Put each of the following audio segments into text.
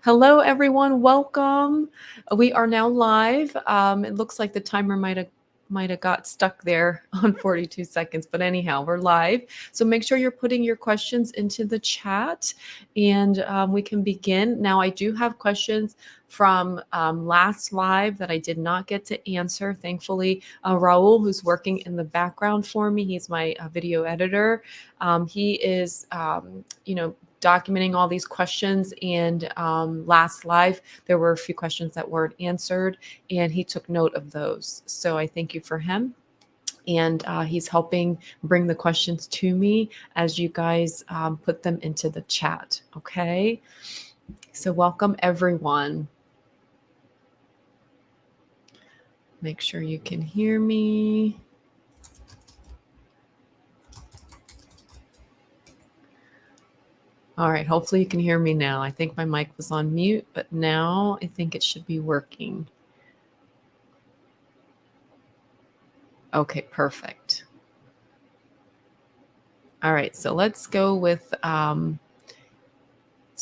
Hello, everyone. Welcome. We are now live. It looks like the timer might have got stuck there on 42 seconds, but anyhow, we're live. So make sure you're putting your questions into the chat, and we can begin. Now, I do have questions from last live that I did not get to answer. Thankfully, Rahul, who's working in the background for me, he's my video editor. He is, documenting all these questions, and last live there were a few questions that weren't answered, and he took note of those, so I thank you for him. And he's helping bring the questions to me as you guys put them into the chat. Okay, so welcome everyone. Make sure you can hear me. All right, hopefully you can hear me now. I think my mic was on mute, but now I think it should be working. Okay, perfect. All right, so let's go with, so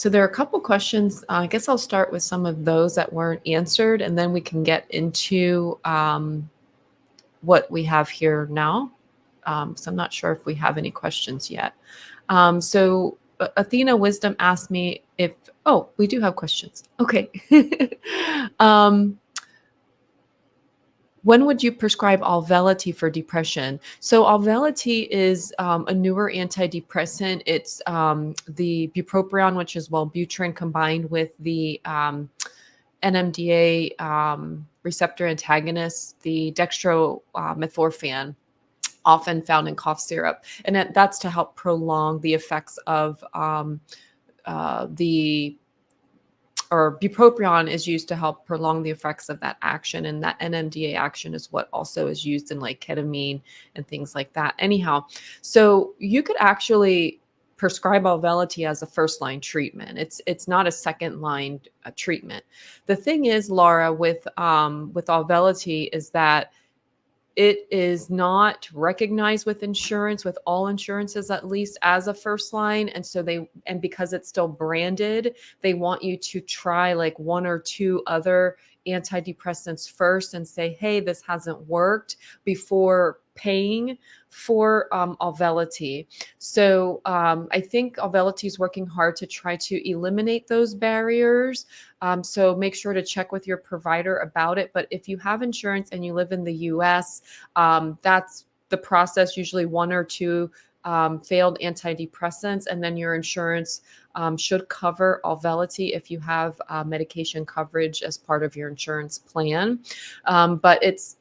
there are a couple questions. I guess I'll start with some of those that weren't answered, and then we can get into what we have here now. So I'm not sure if we have any questions yet. So Athena Wisdom asked me if, oh, we do have questions. Okay. When would you prescribe Auvelity for depression? So Auvelity is a newer antidepressant. It's the bupropion, which is Wellbutrin, combined with the NMDA receptor antagonist, the dextromethorphan, often found in cough syrup. And that's to help prolong the effects of bupropion is used to help prolong the effects of that action, and that NMDA action is what also is used in like ketamine and things like that. Anyhow, so you could actually prescribe Auvelity as a first-line treatment. It's not a second-line treatment. The thing is, Laura, with Auvelity is that it is not recognized with insurance, with all insurances at least, as a first line. And so because it's still branded, they want you to try like one or two other antidepressants first and say, hey, this hasn't worked, before paying for Auvelity. So I think Auvelity is working hard to try to eliminate those barriers. So make sure to check with your provider about it. But if you have insurance and you live in the US, that's the process, usually one or two failed antidepressants, and then your insurance should cover Auvelity if you have medication coverage as part of your insurance plan. But it's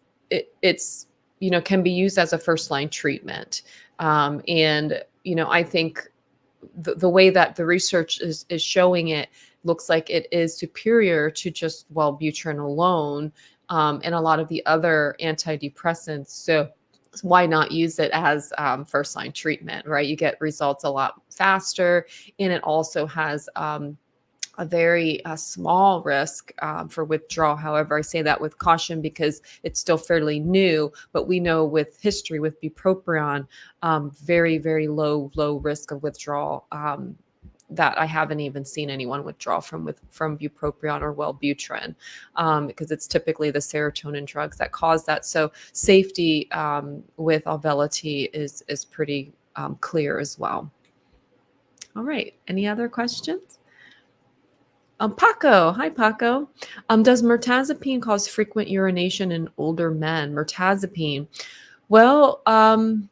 can be used as a first line treatment. And I think the way that the research is showing it looks like it is superior to just Wellbutrin alone, and a lot of the other antidepressants. So why not use it as first line treatment, right? You get results a lot faster, and it also has a very small risk for withdrawal. However, I say that with caution because it's still fairly new, but we know with history with bupropion, very, very low risk of withdrawal, that I haven't even seen anyone withdraw from bupropion or Wellbutrin, because it's typically the serotonin drugs that cause that. So safety with Auvelity is pretty clear as well. All right. Any other questions? Paco. Hi, Paco. Does mirtazapine cause frequent urination in older men? Mirtazapine. Well, I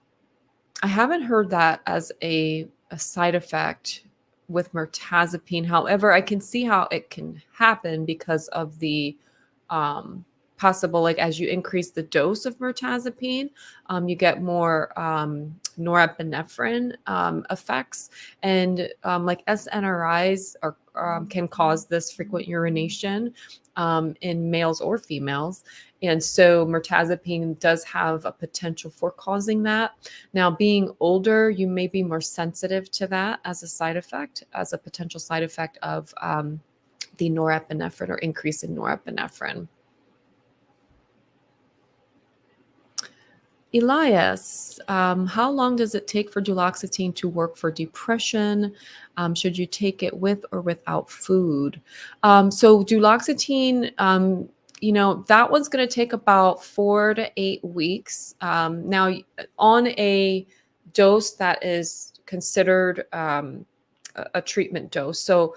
haven't heard that as a side effect with mirtazapine. However, I can see how it can happen because of the possible, like as you increase the dose of mirtazapine, you get more norepinephrine effects, and like SNRIs can cause this frequent urination in males or females. And so mirtazapine does have a potential for causing that. Now, being older, you may be more sensitive to that as a side effect, as a potential side effect of the norepinephrine or increase in norepinephrine. Elias, how long does it take for duloxetine to work for depression? Should you take it with or without food? So duloxetine, that one's going to take about 4 to 8 weeks. Now, on a dose that is considered a treatment dose, so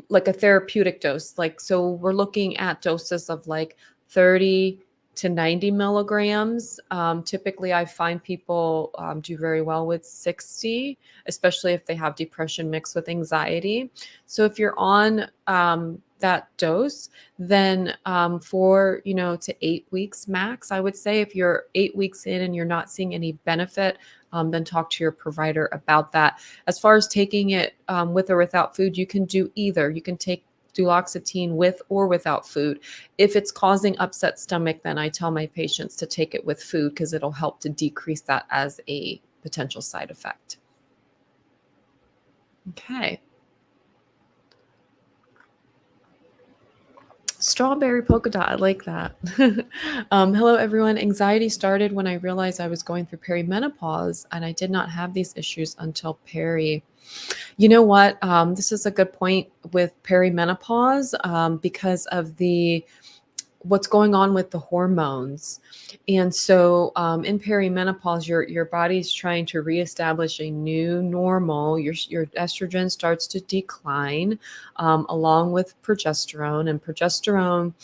like a therapeutic dose, so we're looking at doses of like 30 to 90 milligrams. Typically, I find people do very well with 60, especially if they have depression mixed with anxiety. So if you're on that dose, then 4 to 8 weeks max, I would say. If you're 8 weeks in and you're not seeing any benefit, then talk to your provider about that. As far as taking it with or without food, you can do either. You can take duloxetine with or without food. If it's causing upset stomach, then I tell my patients to take it with food because it'll help to decrease that as a potential side effect. Okay. Strawberry polka dot. I like that. Hello, everyone. Anxiety started when I realized I was going through perimenopause, and I did not have these issues until peri. You know what? This is a good point with perimenopause because of what's going on with the hormones. And so in perimenopause, your body's trying to reestablish a new normal. Your estrogen starts to decline along with progesterone. And progesterone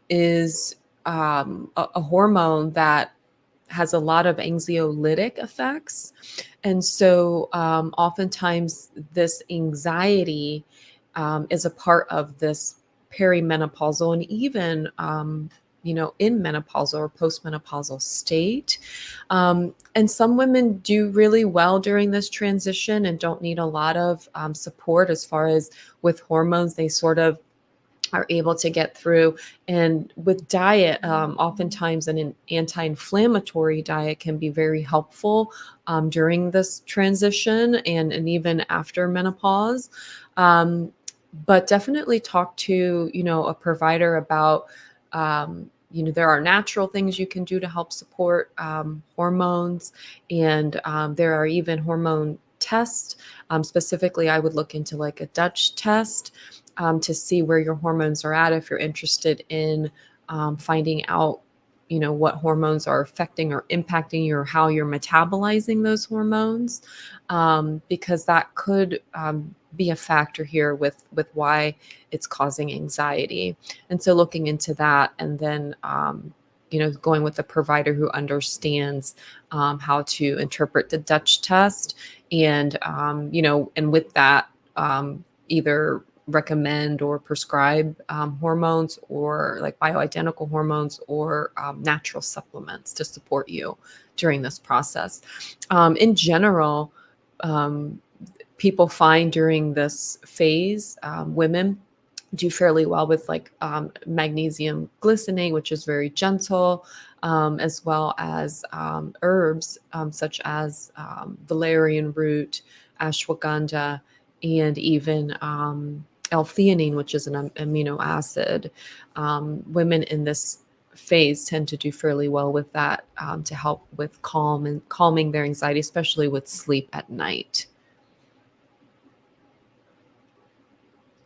is a hormone that has a lot of anxiolytic effects. And so oftentimes this anxiety is a part of this perimenopausal and even in menopausal or postmenopausal state. And some women do really well during this transition and don't need a lot of support as far as with hormones. They sort of are able to get through. And with diet, oftentimes an anti-inflammatory diet can be very helpful during this transition and even after menopause. But definitely talk to, a provider about, there are natural things you can do to help support hormones. And there are even hormone tests. Specifically, I would look into like a Dutch test to see where your hormones are at if you're interested in finding out, what hormones are affecting or impacting you or how you're metabolizing those hormones, because that could be a factor here with why it's causing anxiety. And so looking into that and then going with a provider who understands how to interpret the Dutch test and and with that either recommend or prescribe hormones or like bioidentical hormones or natural supplements to support you during this process. In general, people find during this phase, women do fairly well with like magnesium glycinate, which is very gentle, as well as herbs such as valerian root, ashwagandha, and even L-theanine, which is an amino acid. Women in this phase tend to do fairly well with that to help with calming their anxiety, especially with sleep at night.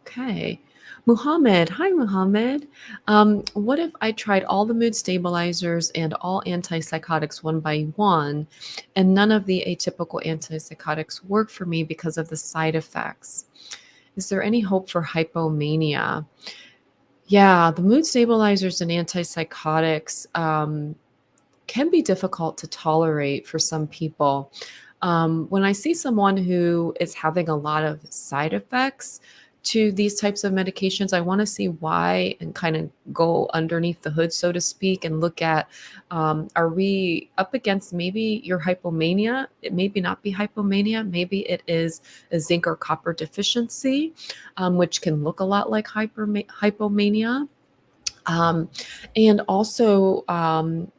Okay. Muhammad. Hi, Muhammad. What if I tried all the mood stabilizers and all antipsychotics one by one, and none of the atypical antipsychotics work for me because of the side effects? Is there any hope for hypomania? Yeah, the mood stabilizers and antipsychotics can be difficult to tolerate for some people. When I see someone who is having a lot of side effects to these types of medications, I want to see why and kind of go underneath the hood, so to speak, and look at, are we up against maybe your hypomania? It maybe not be hypomania. Maybe it is a zinc or copper deficiency, which can look a lot like hypomania. And also,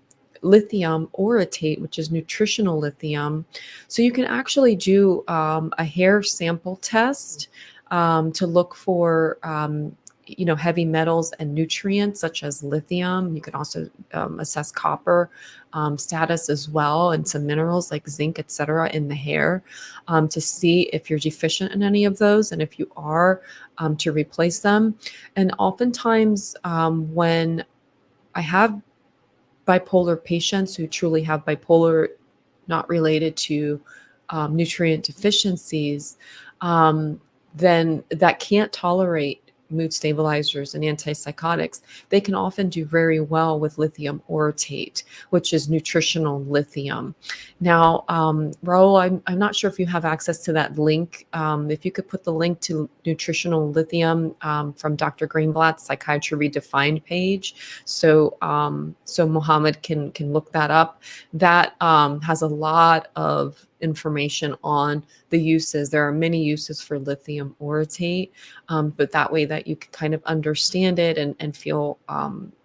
lithium orotate, which is nutritional lithium. So you can actually do a hair sample test to look for heavy metals and nutrients such as lithium. You can also assess copper status as well, and some minerals like zinc, etc., in the hair to see if you're deficient in any of those, and if you are, to replace them. And oftentimes, when I have bipolar patients who truly have bipolar, not related to nutrient deficiencies, then that can't tolerate mood stabilizers and antipsychotics, they can often do very well with lithium orotate, which is nutritional lithium. Now, Rahul, I'm not sure if you have access to that link. If you could put the link to nutritional lithium from Dr. Greenblatt's Psychiatry Redefined page, so Mohammed can look that up. That has a lot of information on the uses. There are many uses for lithium orotate, but that way that you can kind of understand it and feel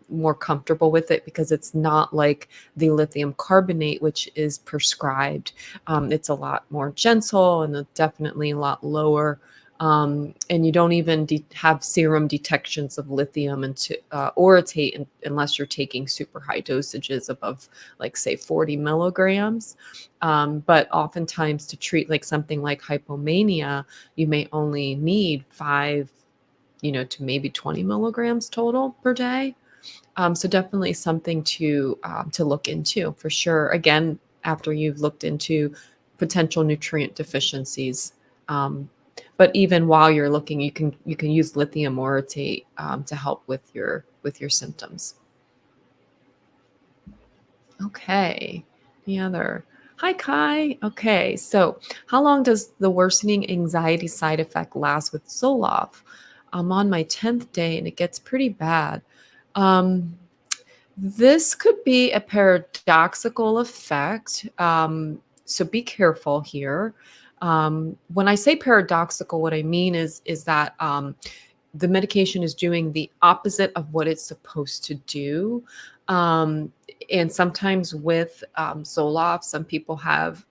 more comfortable with it, because it's not like the lithium carbonate, which is prescribed. It's a lot more gentle and definitely a lot lower. And you don't even have serum detections of lithium and orotate unless you're taking super high dosages above, like, say, 40 milligrams. But oftentimes to treat like something like hypomania, you may only need 5, to maybe 20 milligrams total per day. So definitely something to look into for sure. Again, after you've looked into potential nutrient deficiencies. But even while you're looking, you can use lithium orotate to help with your symptoms. Okay. The other. Hi, Kai. Okay. So how long does the worsening anxiety side effect last with Zoloft? I'm on my 10th day and it gets pretty bad. Um, this could be a paradoxical effect. So be careful here. When I say paradoxical, what I mean is that the medication is doing the opposite of what it's supposed to do. And sometimes with Zoloft, some people have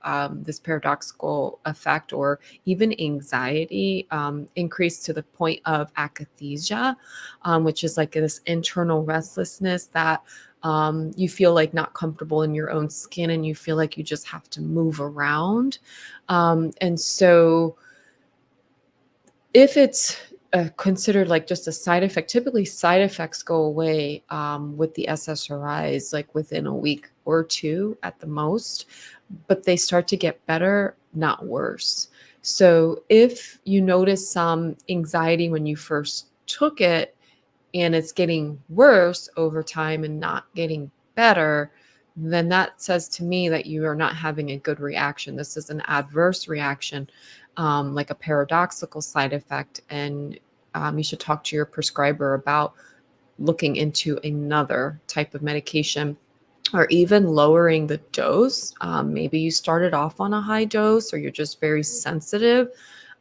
this paradoxical effect, or even anxiety increase to the point of akathisia, which is like this internal restlessness that you feel like not comfortable in your own skin, and you feel like you just have to move around. And so if it's considered like just a side effect, typically side effects go away with the SSRIs like within a week or two at the most, but they start to get better, not worse. So if you notice some anxiety when you first took it and it's getting worse over time and not getting better, then that says to me that you are not having a good reaction. This is an adverse reaction, like a paradoxical side effect. And you should talk to your prescriber about looking into another type of medication, or even lowering the dose. Maybe you started off on a high dose, or you're just very sensitive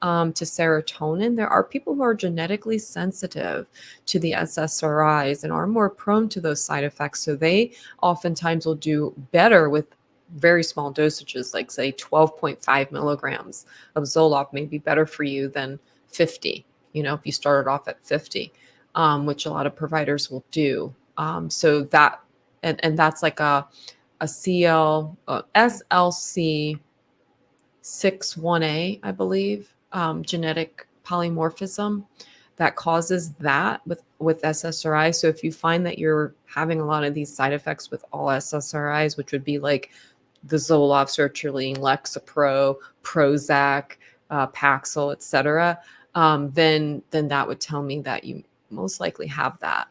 to serotonin. There are people who are genetically sensitive to the SSRIs and are more prone to those side effects. So they oftentimes will do better with very small dosages, like say 12.5 milligrams of Zoloft may be better for you than 50, if you started off at 50, which a lot of providers will do. So that, and that's like a SLC 61A, I believe, genetic polymorphism that causes that with SSRI. So if you find that you're having a lot of these side effects with all SSRIs, which would be like the Zoloft, sertraline, Lexapro, Prozac, Paxil, etc., then that would tell me that you most likely have that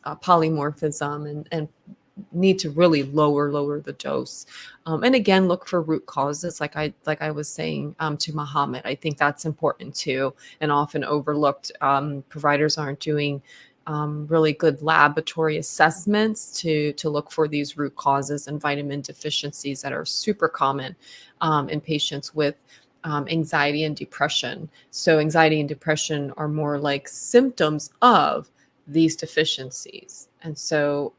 polymorphism, and need to really lower the dose. And again, look for root causes, like I was saying to Muhammad. I think that's important too, and often overlooked. Providers aren't doing really good laboratory assessments to look for these root causes and vitamin deficiencies that are super common in patients with anxiety and depression. So anxiety and depression are more like symptoms of these deficiencies. And so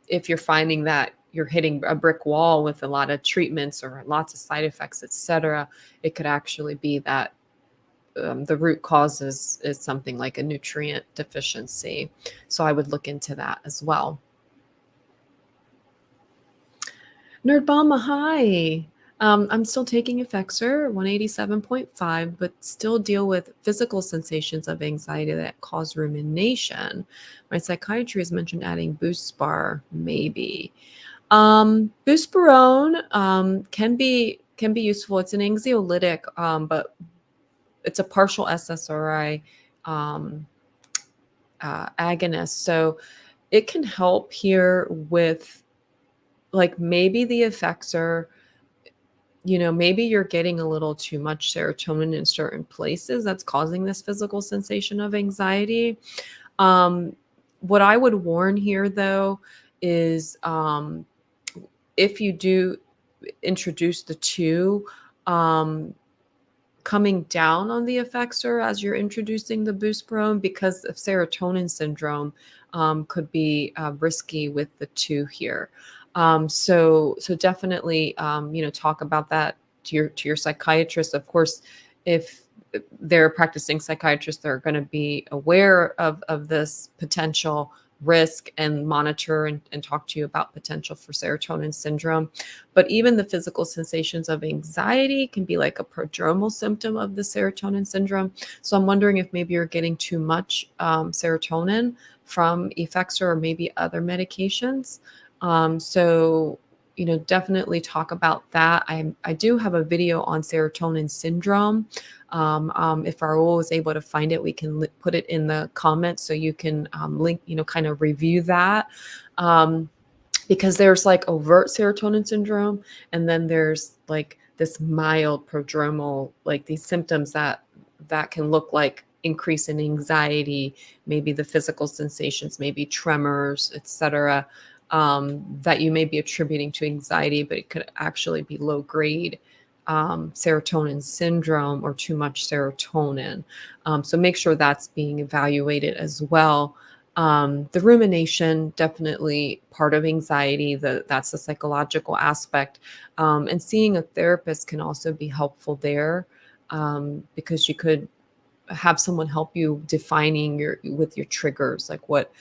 if you're finding that you're hitting a brick wall with a lot of treatments or lots of side effects, et cetera, it could actually be that the root cause is something like a nutrient deficiency. So I would look into that as well. Nerdbama, hi. I'm still taking Effexor 187.5, but still deal with physical sensations of anxiety that cause rumination. My psychiatry has mentioned adding Boost Bar, maybe. Buspirone can be useful. It's an anxiolytic, but it's a partial SSRI um, agonist, so it can help here with like maybe the Effexor. Maybe you're getting a little too much serotonin in certain places that's causing this physical sensation of anxiety. Um, what I would warn here, though, is if you do introduce the two, um, coming down on the Effexor as you're introducing the Buspirone, because of serotonin syndrome, could be risky with the two here. So definitely, talk about that to your psychiatrist. Of course, if they're practicing psychiatrists, they're going to be aware of this potential risk and monitor and talk to you about potential for serotonin syndrome. But even the physical sensations of anxiety can be like a prodromal symptom of the serotonin syndrome. So I'm wondering if maybe you're getting too much serotonin from Effexor or maybe other medications. So definitely talk about that. I do have a video on serotonin syndrome. If Rahul is able to find it, we can put it in the comments so you can link, kind of review that. Because there's like overt serotonin syndrome, and then there's like this mild prodromal, like these symptoms that can look like increase in anxiety, maybe the physical sensations, maybe tremors, etc., that you may be attributing to anxiety, but it could actually be low grade serotonin syndrome or too much serotonin. So make sure that's being evaluated as well. The rumination, definitely part of anxiety, that's the psychological aspect. And seeing a therapist can also be helpful there, because you could have someone help you defining your triggers, like what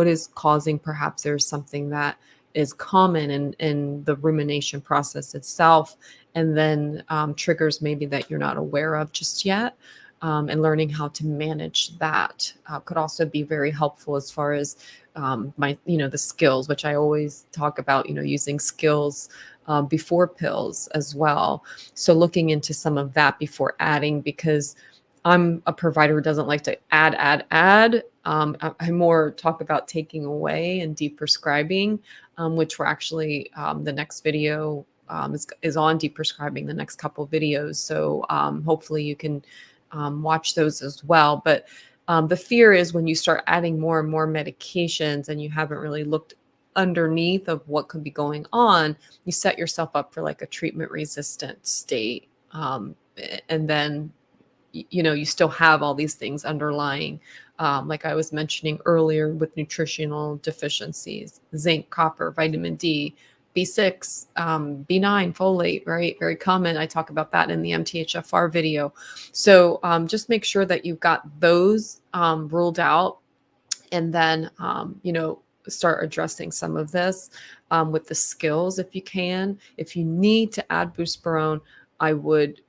is causing, perhaps there's something that is common in the rumination process itself, and then triggers maybe that you're not aware of just yet. And learning how to manage that could also be very helpful as far as the skills, which I always talk about, using skills before pills as well. So looking into some of that before adding, because I'm a provider who doesn't like to add. I more talk about taking away and deprescribing, which we're actually, the next video is on deprescribing, the next couple videos. So hopefully you can watch those as well. But the fear is when you start adding more and more medications and you haven't really looked underneath of what could be going on, you set yourself up for like a treatment resistant state. And then you still have all these things underlying, like I was mentioning earlier with nutritional deficiencies, zinc, copper, vitamin D, B6, B9, folate, right? Very common. I talk about that in the MTHFR video. So just make sure that you've got those ruled out, and then, start addressing some of this with the skills if you can. If you need to add Buspirone, I would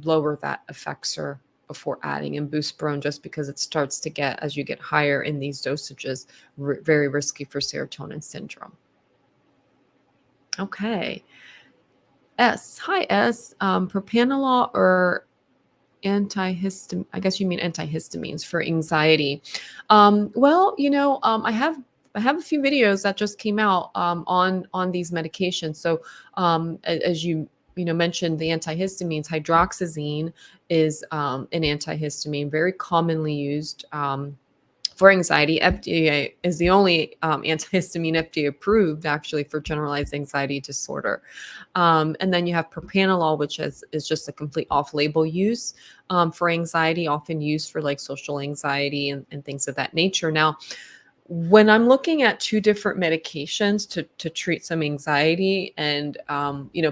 lower that Effexor before adding in Buspirone, just because it starts to get, as you get higher in these dosages, very risky for serotonin syndrome. Okay. S. Hi, S. Propranolol or antihistamine? I guess you mean antihistamines for anxiety. I have a few videos that just came out on these medications. So as you mentioned, the antihistamines, hydroxyzine is an antihistamine very commonly used for anxiety. FDA is the only antihistamine FDA approved actually for generalized anxiety disorder. And then you have propranolol, which is just a complete off-label use for anxiety, often used for like social anxiety and things of that nature. Now, when I'm looking at two different medications to treat some anxiety and,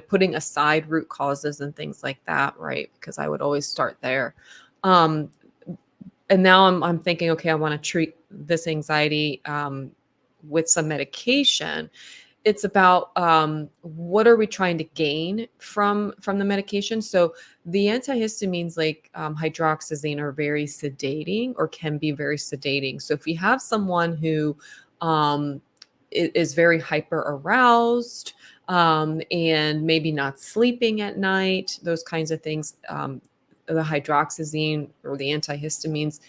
putting aside root causes and things like that, right? Because I would always start there. Um, and now I'm thinking, okay, I want to treat this anxiety with some medication. It's about what are we trying to gain from the medication. So the antihistamines like hydroxyzine are very sedating, or can be very sedating. So if you have someone who um, is very hyper aroused, and maybe not sleeping at night, those kinds of things, the hydroxyzine or the antihistamines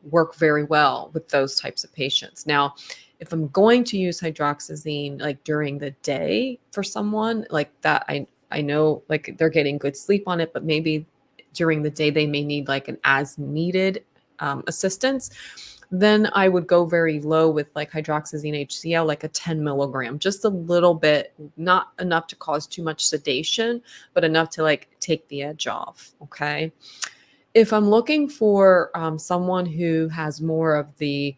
work very well with those types of patients. Now, if I'm going to use hydroxyzine like during the day for someone like that, I know like they're getting good sleep on it, but maybe during the day they may need like an as needed assistance, then I would go very low with like hydroxyzine HCl, like a 10 milligram, just a little bit, not enough to cause too much sedation, but enough to like take the edge off. Okay. If I'm looking for someone who has more of the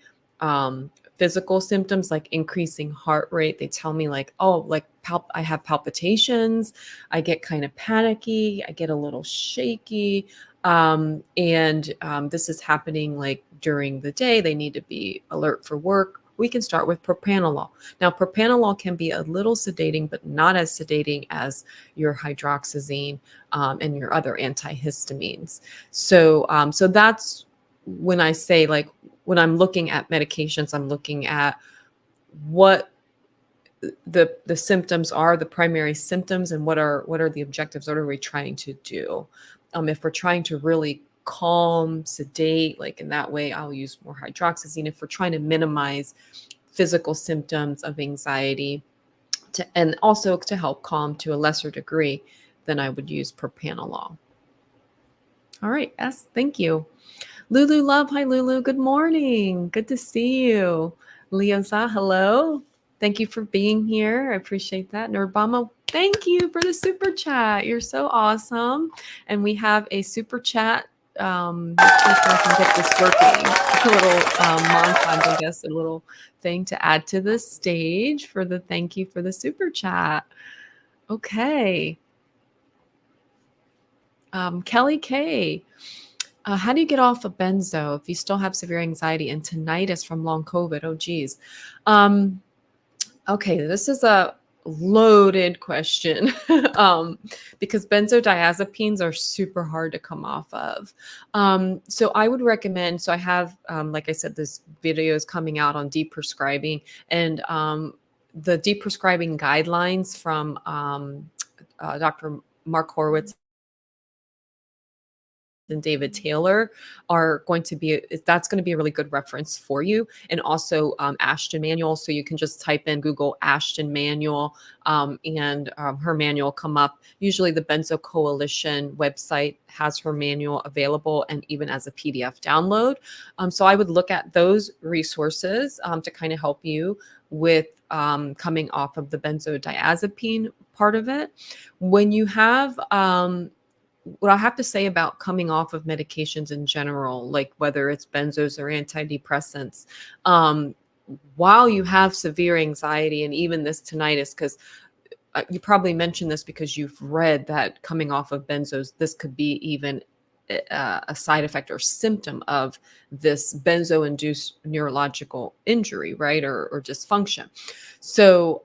physical symptoms, like increasing heart rate, they tell me like, oh, like I have palpitations, I get kind of panicky, I get a little shaky, and this is happening like during the day. They need to be alert for work. We can start with propranolol. Now, propranolol can be a little sedating, but not as sedating as your hydroxyzine and your other antihistamines. So that's when I say like when I'm looking at medications, I'm looking at what the symptoms are, the primary symptoms, and what are the objectives. What are we trying to do? If we're trying to really calm, sedate, like in that way, I'll use more hydroxyzine. If we're trying to minimize physical symptoms of anxiety and also to help calm to a lesser degree, then I would use propranolol. All right. Yes. Thank you. Lulu Love. Hi, Lulu. Good morning. Good to see you. Leoza, hello. Thank you for being here. I appreciate that. Nurbama, thank you for the super chat. You're so awesome. And we have a super chat. Let's see if I can get this working. A little montage, I guess, a little thing to add to the stage for the thank you for the super chat. Okay. Kelly K. How do you get off of benzo if you still have severe anxiety and tinnitus from long COVID? Oh, geez. Okay, this is a loaded question because benzodiazepines are super hard to come off of. So I would recommend, so I have, like I said, this video is coming out on deprescribing, and the deprescribing guidelines from Dr. Mark Horowitz and David Taylor are going to be, that's going to be a really good reference for you. And also Ashton manual. So you can just type in Google Ashton manual and her manual come up. Usually the Benzo Coalition website has her manual available and even as a PDF download. So I would look at those resources to kind of help you with coming off of the benzodiazepine part of it. When you have what I have to say about coming off of medications in general, like whether it's benzos or antidepressants, while you have severe anxiety and even this tinnitus, because you probably mentioned this because you've read that coming off of benzos, this could be even a side effect or symptom of this benzo-induced neurological injury, right, or dysfunction. So,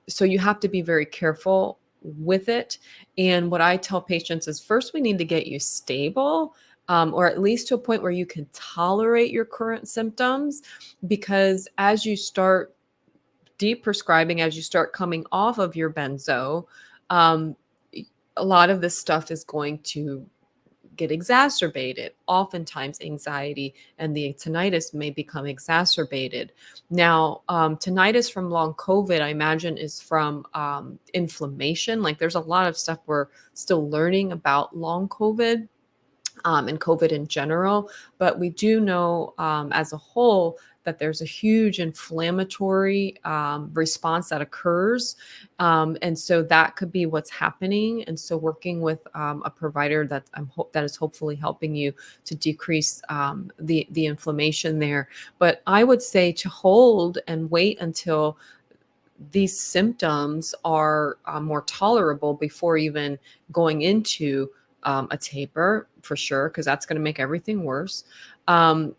so you have to be very careful with it. And what I tell patients is first we need to get you stable, or at least to a point where you can tolerate your current symptoms, because as you start deprescribing, as you start coming off of your benzo, a lot of this stuff is going to get exacerbated. Oftentimes anxiety and the tinnitus may become exacerbated. Now, tinnitus from long COVID, I imagine, is from inflammation. Like there's a lot of stuff we're still learning about long COVID and COVID in general, but we do know as a whole that there's a huge inflammatory response that occurs. And so that could be what's happening. And so working with a provider that that is hopefully helping you to decrease the inflammation there. But I would say to hold and wait until these symptoms are more tolerable before even going into a taper for sure, because that's going to make everything worse. And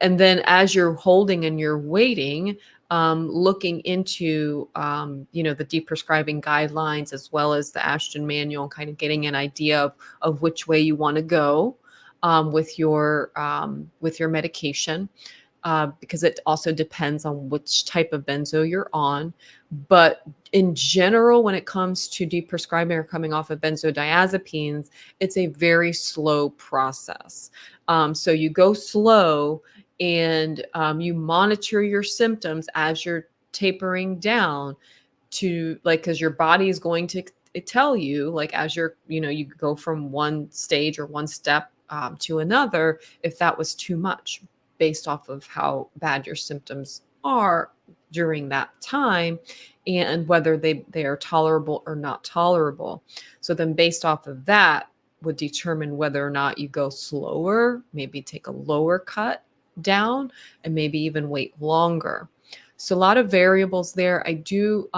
then as you're holding and you're waiting, looking into, the deprescribing guidelines as well as the Ashton manual, kind of getting an idea of which way you want to go with your medication, because it also depends on which type of benzo you're on. But in general, when it comes to deprescribing or coming off of benzodiazepines, it's a very slow process. So you go slow, and you monitor your symptoms as you're tapering down, to like, because your body is going to tell you, like, as you go from one stage or one step to another, if that was too much, based off of how bad your symptoms are during that time, and whether they are tolerable or not tolerable. So then based off of that would determine whether or not you go slower, maybe take a lower cut down, and maybe even wait longer. So a lot of variables there. I do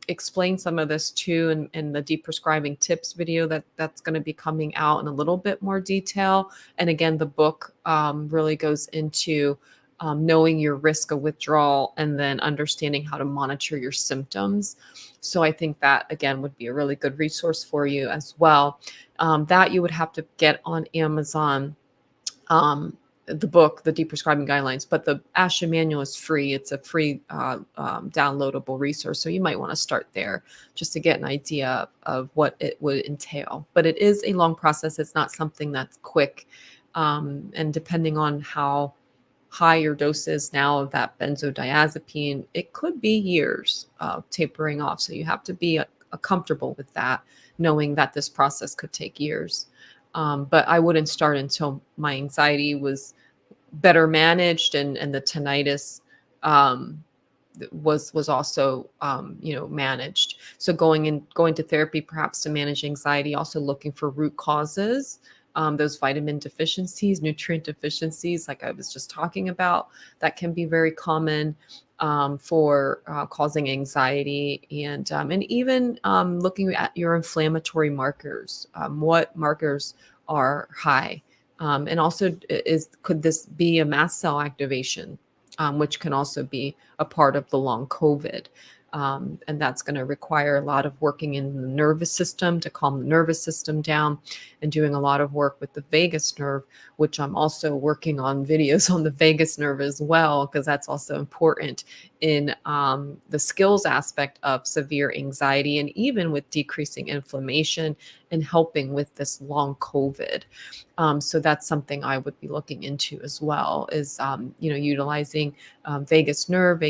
explain some of this too in the deprescribing tips video that's going to be coming out in a little bit more detail. And again, the book really goes into knowing your risk of withdrawal and then understanding how to monitor your symptoms. So I think that, again, would be a really good resource for you as well. That you would have to get on Amazon. The book, the deprescribing guidelines, but the Ashton manual is free. It's a free downloadable resource. So you might want to start there just to get an idea of what it would entail. But it is a long process. It's not something that's quick. And depending on how high your dose is now of that benzodiazepine, it could be years of tapering off. So you have to be comfortable with that, knowing that this process could take years. But I wouldn't start until my anxiety was better managed, and the tinnitus was also managed. So going to therapy perhaps to manage anxiety, also looking for root causes, those vitamin deficiencies, nutrient deficiencies, like I was just talking about, that can be very common for causing anxiety, and even looking at your inflammatory markers. What markers are high? And also, could this be a mast cell activation, which can also be a part of the long COVID? And that's going to require a lot of working in the nervous system to calm the nervous system down, and doing a lot of work with the vagus nerve, which I'm also working on videos on the vagus nerve as well, because that's also important in the skills aspect of severe anxiety, and even with decreasing inflammation and helping with this long COVID. So that's something I would be looking into as well, is utilizing vagus nerve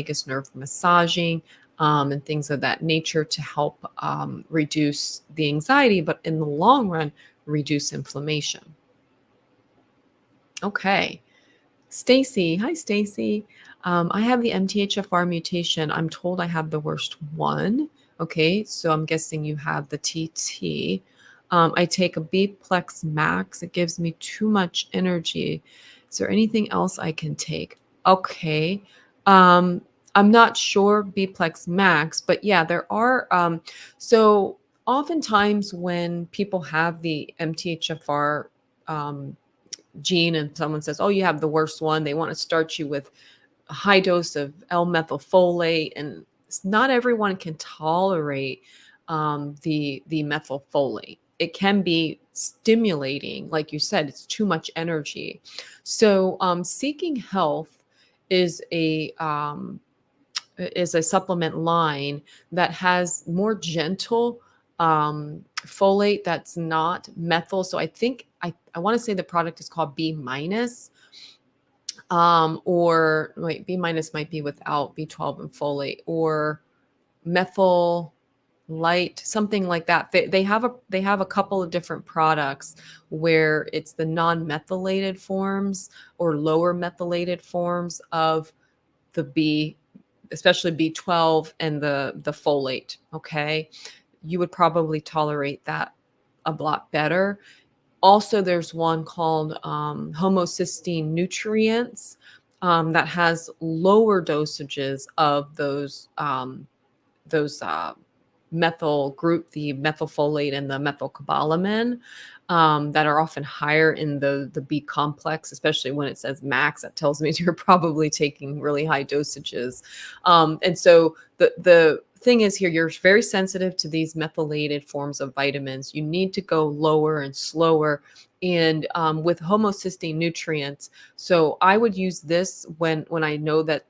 massaging, and things of that nature to help reduce the anxiety, but in the long run, reduce inflammation. Okay. Stacy. Hi, Stacy. I have the MTHFR mutation. I'm told I have the worst one. Okay. So I'm guessing you have the TT. I take a B-Plex Max. It gives me too much energy. Is there anything else I can take? Okay. I'm not sure B-Plex Max, but yeah, there are. So oftentimes when people have the MTHFR gene and someone says, oh, you have the worst one, they want to start you with a high dose of L-methylfolate, and not everyone can tolerate the methylfolate. It can be stimulating, like you said, it's too much energy. So Seeking Health is a supplement line that has more gentle folate that's not methyl. So I think I want to say the product is called B minus, or wait, B minus might be without B12 and folate, or methyl light, something like that. They have a couple of different products where it's the non-methylated forms or lower methylated forms of the B, especially B12 and the folate. Okay. You would probably tolerate that a lot better. Also, there's one called homocysteine nutrients that has lower dosages of those methyl group, the methylfolate and the methylcobalamin, that are often higher in the B complex, especially when it says max. That tells me you're probably taking really high dosages. And so the thing is here, you're very sensitive to these methylated forms of vitamins. You need to go lower and slower. And with homocysteine nutrients, so I would use this when I know that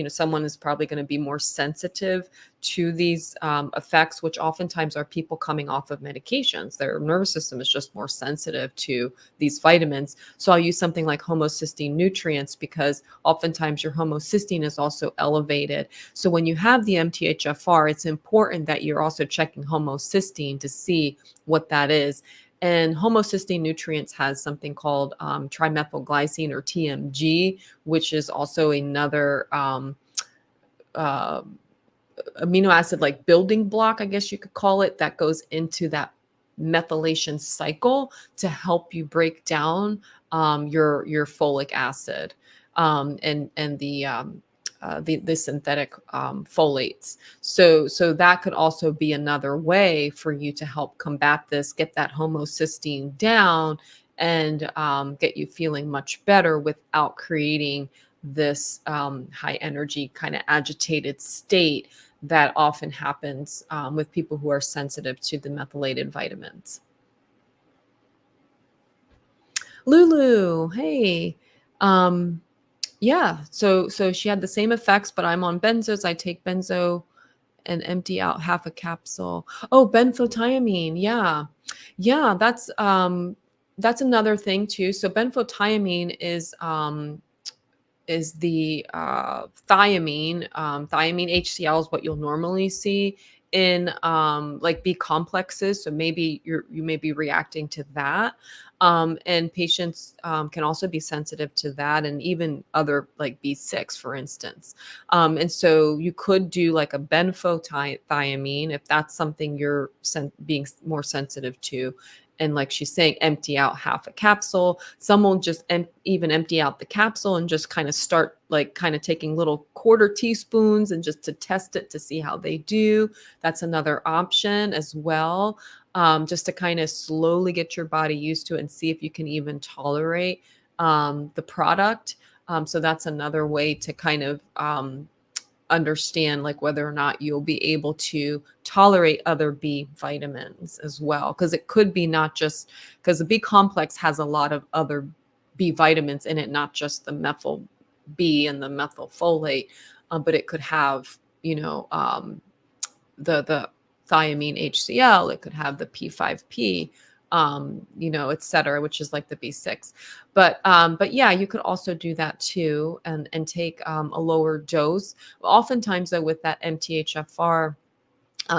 someone is probably going to be more sensitive to these effects, which oftentimes are people coming off of medications. Their nervous system is just more sensitive to these vitamins. So I'll use something like homocysteine nutrients, because oftentimes your homocysteine is also elevated. So when you have the MTHFR, it's important that you're also checking homocysteine to see what that is. And homocysteine nutrients has something called trimethylglycine, or TMG, which is also another uh, amino acid like building block, I guess you could call it, that goes into that methylation cycle to help you break down your folic acid, and the synthetic folates. So that could also be another way for you to help combat this, get that homocysteine down, and get you feeling much better without creating this high energy kind of agitated state that often happens with people who are sensitive to the methylated vitamins. Lulu, hey. Yeah, so she had the same effects, but I'm on benzos. I take benzo and empty out half a capsule. Oh, benfotiamine. Yeah. Yeah, that's another thing too. So benfotiamine is the thiamine. Thiamine HCl is what you'll normally see in like B complexes. So maybe you may be reacting to that. And patients can also be sensitive to that, and even other like B6, for instance. And so you could do like a benfotiamine if that's something you're being more sensitive to. And like she's saying, empty out half a capsule. Some will just even empty out the capsule and just kind of start like kind of taking little quarter teaspoons and just to test it to see how they do. That's another option as well. Just to kind of slowly get your body used to it and see if you can even tolerate the product. So that's another way to kind of understand like whether or not you'll be able to tolerate other B vitamins as well. Because it could be not just because the B complex has a lot of other B vitamins in it, not just the methyl B and the methylfolate, but it could have, the thiamine HCl, it could have the P5P, et cetera, which is like the B6. But yeah, you could also do that too, and take a lower dose. Oftentimes though, with that MTHFR,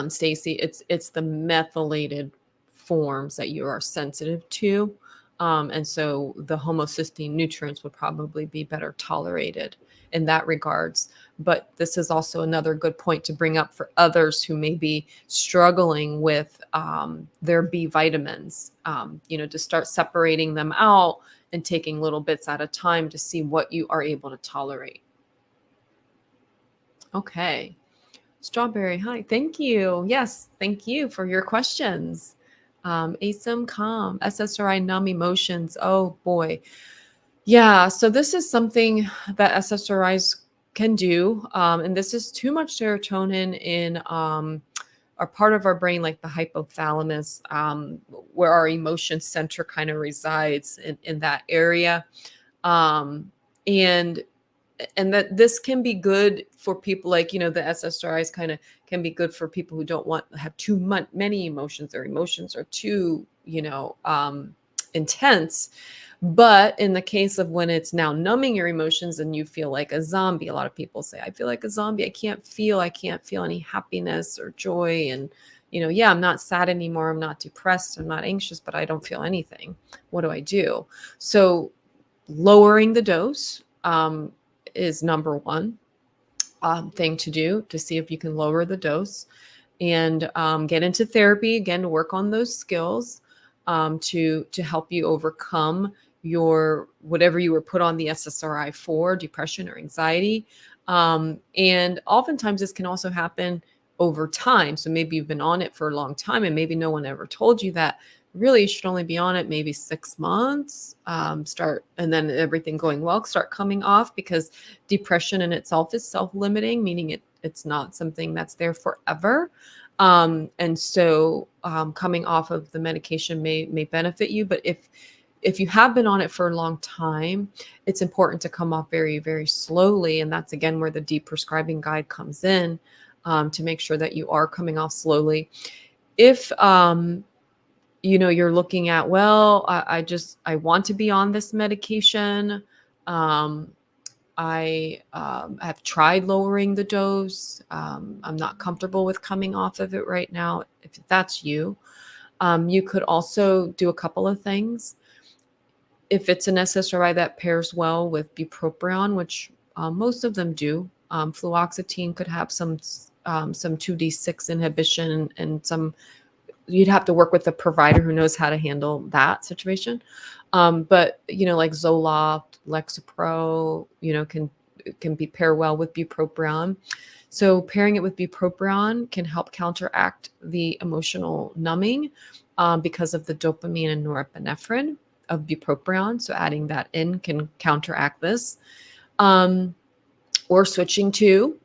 Stacy, it's the methylated forms that you are sensitive to. And so the homocysteine nutrients would probably be better tolerated in that regards. But this is also another good point to bring up for others who may be struggling with their B vitamins, to start separating them out and taking little bits at a time to see what you are able to tolerate. Okay. Strawberry, hi. Thank you. Yes, thank you for your questions. ASIM calm, SSRI numb emotions. Oh boy. Yeah, so this is something that SSRIs can do. And this is too much serotonin in our part of our brain, like the hypothalamus, where our emotion center kind of resides in that area. And that this can be good for people like, the SSRIs kind of can be good for people who don't want to have too many emotions. Their emotions are too, intense. But in the case of when it's now numbing your emotions and you feel like a zombie, a lot of people say, I feel like a zombie. I can't feel any happiness or joy. And, yeah, I'm not sad anymore. I'm not depressed. I'm not anxious, but I don't feel anything. What do I do? So lowering the dose, is number one thing to do to see if you can lower the dose, and get into therapy again to work on those skills, to help you overcome your whatever you were put on the SSRI for, depression or anxiety. And oftentimes this can also happen over time. So maybe you've been on it for a long time and maybe no one ever told you that. Really, you should only be on it maybe 6 months, and then everything going well, start coming off, because depression in itself is self-limiting, meaning it's not something that's there forever. And so coming off of the medication may benefit you. But if you have been on it for a long time, it's important to come off very, very slowly. And that's, again, where the deep prescribing guide comes in, to make sure that you are coming off slowly. If, you're looking at, well, I want to be on this medication. I have tried lowering the dose. I'm not comfortable with coming off of it right now. If that's you, you could also do a couple of things. If it's an SSRI that pairs well with bupropion, which most of them do, fluoxetine could have some 2D6 inhibition, and some, you'd have to work with a provider who knows how to handle that situation. But like Zoloft, Lexapro, can be pair well with bupropion. So pairing it with bupropion can help counteract the emotional numbing, because of the dopamine and norepinephrine of bupropion. So adding that in can counteract this. Or switching to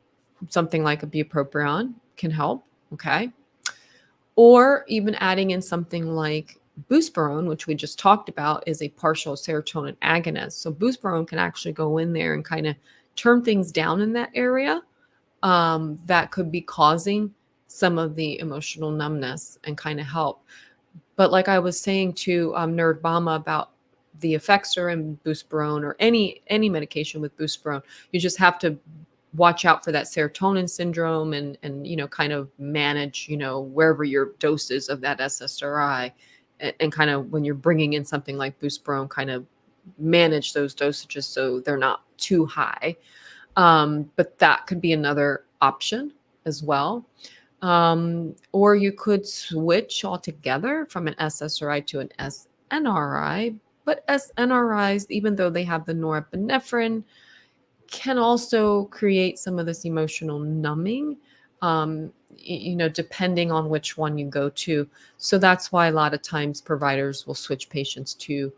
something like a bupropion can help. Okay. Or even adding in something like buspirone, which we just talked about, is a partial serotonin agonist. So buspirone can actually go in there and kind of turn things down in that area, that could be causing some of the emotional numbness, and kind of help. But like I was saying to Nerd Bama about the effects in buspirone, or any medication with buspirone, you just have to watch out for that serotonin syndrome, and kind of manage, wherever your dose is of that SSRI, and kind of, when you're bringing in something like buspirone, kind of manage those dosages so they're not too high. But that could be another option as well. Or you could switch altogether from an SSRI to an SNRI. But SNRIs, even though they have the norepinephrine, can also create some of this emotional numbing, depending on which one you go to. So that's why a lot of times providers will switch patients to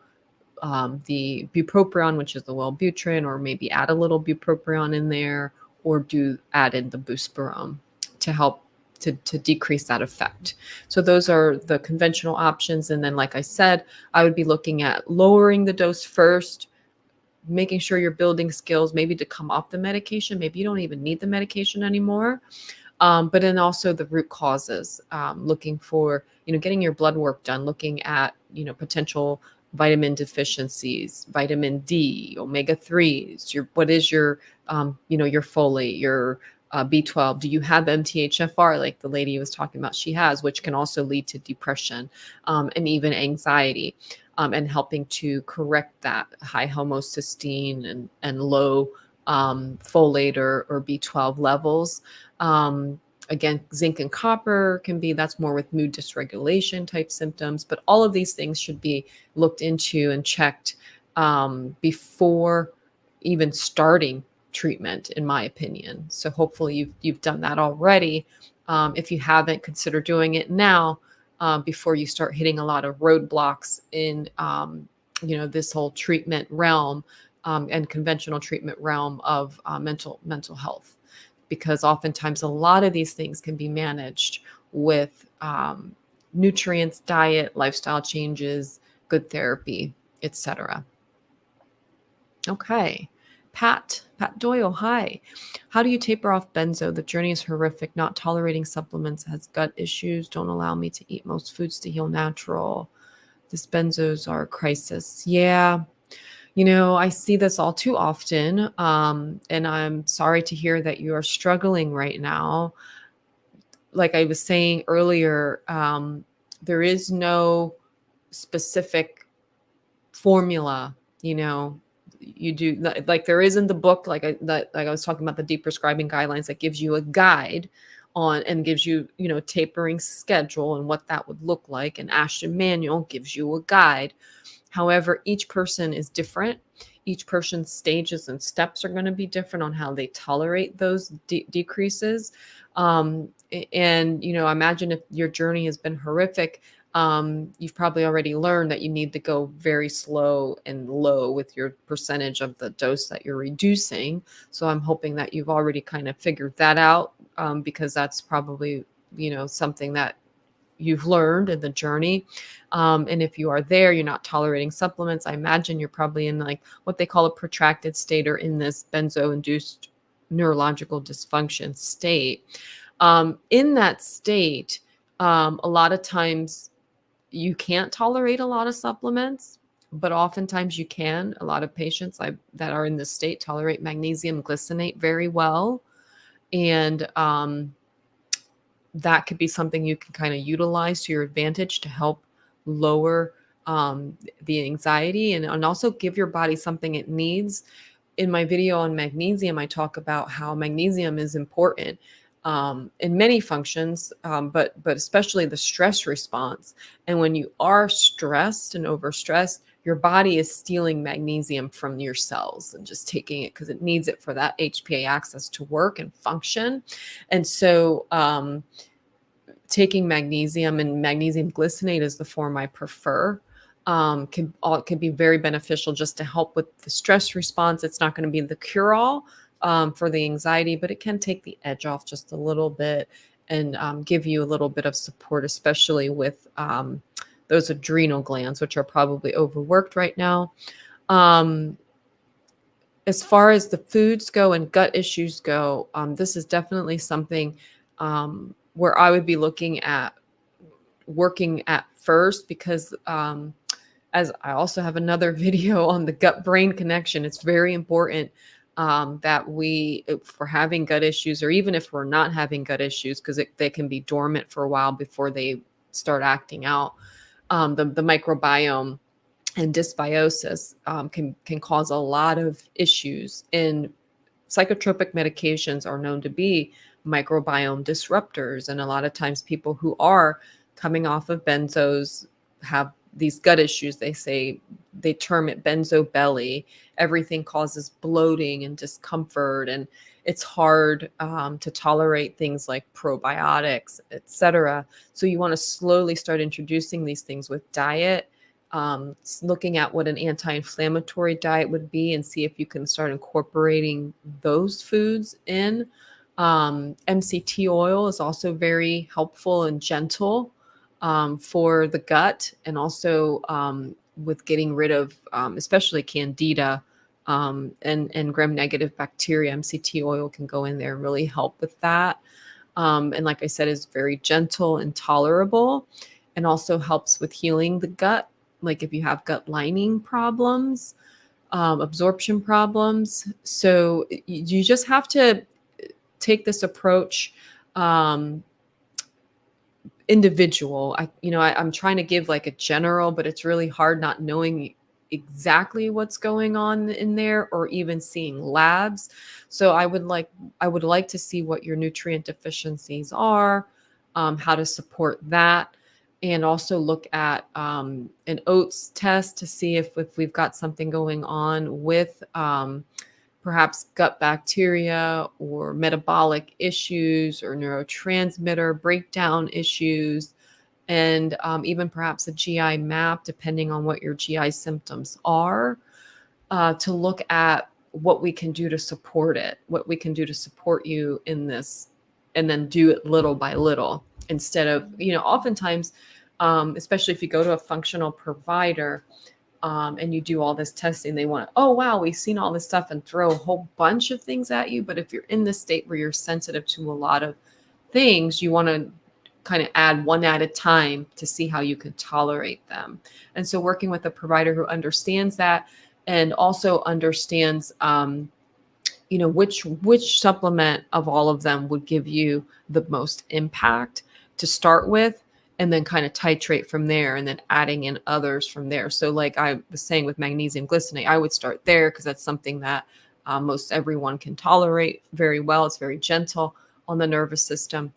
the bupropion, which is the Wellbutrin, or maybe add a little bupropion in there, or add in the buspirone to help to decrease that effect. So those are the conventional options. And then, like I said, I would be looking at lowering the dose first, making sure you're building skills, maybe to come off the medication. Maybe you don't even need the medication anymore. But then also the root causes, looking for, getting your blood work done, looking at, potential vitamin deficiencies, vitamin D, omega-3s, what is your, your folate, your B12. Do you have MTHFR, like the lady was talking about she has, which can also lead to depression, and even anxiety, and helping to correct that high homocysteine and low folate or B12 levels. Again, zinc and copper that's more with mood dysregulation type symptoms, but all of these things should be looked into and checked before even starting treatment, in my opinion. So hopefully you've done that already. If you haven't, consider doing it now, before you start hitting a lot of roadblocks in this whole treatment realm, and conventional treatment realm of mental health. Because oftentimes a lot of these things can be managed with nutrients, diet, lifestyle changes, good therapy, etc. Okay. Pat Doyle, hi. How do you taper off benzo? The journey is horrific. Not tolerating supplements, has gut issues. Don't allow me to eat most foods to heal natural. This benzos are a crisis. Yeah. I see this all too often. And I'm sorry to hear that you are struggling right now. Like I was saying earlier, there is no specific formula, you do, like there is in the book, like I was talking about the deep prescribing guidelines, that gives you a guide on, and gives you, tapering schedule and what that would look like. And Ashton Manual gives you a guide. However, each person is different. Each person's stages and steps are going to be different on how they tolerate those decreases. And, imagine if your journey has been horrific. You've probably already learned that you need to go very slow and low with your percentage of the dose that you're reducing. So I'm hoping that you've already kind of figured that out, because that's probably, something that you've learned in the journey. And if you are there, you're not tolerating supplements, I imagine you're probably in like what they call a protracted state, or in this benzo-induced neurological dysfunction state. In that state, a lot of times you can't tolerate a lot of supplements, but oftentimes you can. A lot of patients that are in this state tolerate magnesium glycinate very well. And that could be something you can kind of utilize to your advantage to help lower the anxiety, and also give your body something it needs. In my video on magnesium, I talk about how magnesium is important in many functions, but especially the stress response. And when you are stressed and overstressed, your body is stealing magnesium from your cells and just taking it because it needs it for that HPA axis to work and function. And so taking magnesium, and magnesium glycinate is the form I prefer, can be very beneficial just to help with the stress response. It's not going to be the cure-all for the anxiety, but it can take the edge off just a little bit, and give you a little bit of support, especially with those adrenal glands, which are probably overworked right now. As far as the foods go and gut issues go, this is definitely something where I would be looking at working at first, because as I also have another video on the gut brain connection, it's very important that if we're having gut issues, or even if we're not having gut issues, because they can be dormant for a while before they start acting out, the microbiome and dysbiosis can cause a lot of issues. And psychotropic medications are known to be microbiome disruptors. And a lot of times people who are coming off of benzos have these gut issues. They term it benzo belly. Everything causes bloating and discomfort, and it's hard to tolerate things like probiotics, etc. So you want to slowly start introducing these things with diet, looking at what an anti-inflammatory diet would be, and see if you can start incorporating those foods in. MCT oil is also very helpful and gentle for the gut, and also with getting rid of especially candida and gram-negative bacteria. MCT oil can go in there and really help with that. And like I said, is very gentle and tolerable, and also helps with healing the gut. Like if you have gut lining problems, absorption problems. So you just have to take this approach individual. I'm trying to give like a general, but it's really hard not knowing exactly what's going on in there, or even seeing labs. So I would like to see what your nutrient deficiencies are, how to support that, and also look at an oats test to see if we've got something going on with perhaps gut bacteria, or metabolic issues, or neurotransmitter breakdown issues, and even perhaps a GI map, depending on what your GI symptoms are, to look at what we can do to support it, what we can do to support you in this, and then do it little by little, instead of, oftentimes, especially if you go to a functional provider, and you do all this testing, they want, oh, wow, we've seen all this stuff, and throw a whole bunch of things at you. But if you're in this state where you're sensitive to a lot of things, you want to kind of add one at a time to see how you can tolerate them. And so working with a provider who understands that, and also understands, which supplement of all of them would give you the most impact to start with, and then kind of titrate from there, and then adding in others from there. So like I was saying with magnesium glycinate, I would start there because that's something that most everyone can tolerate very well. It's very gentle on the nervous system,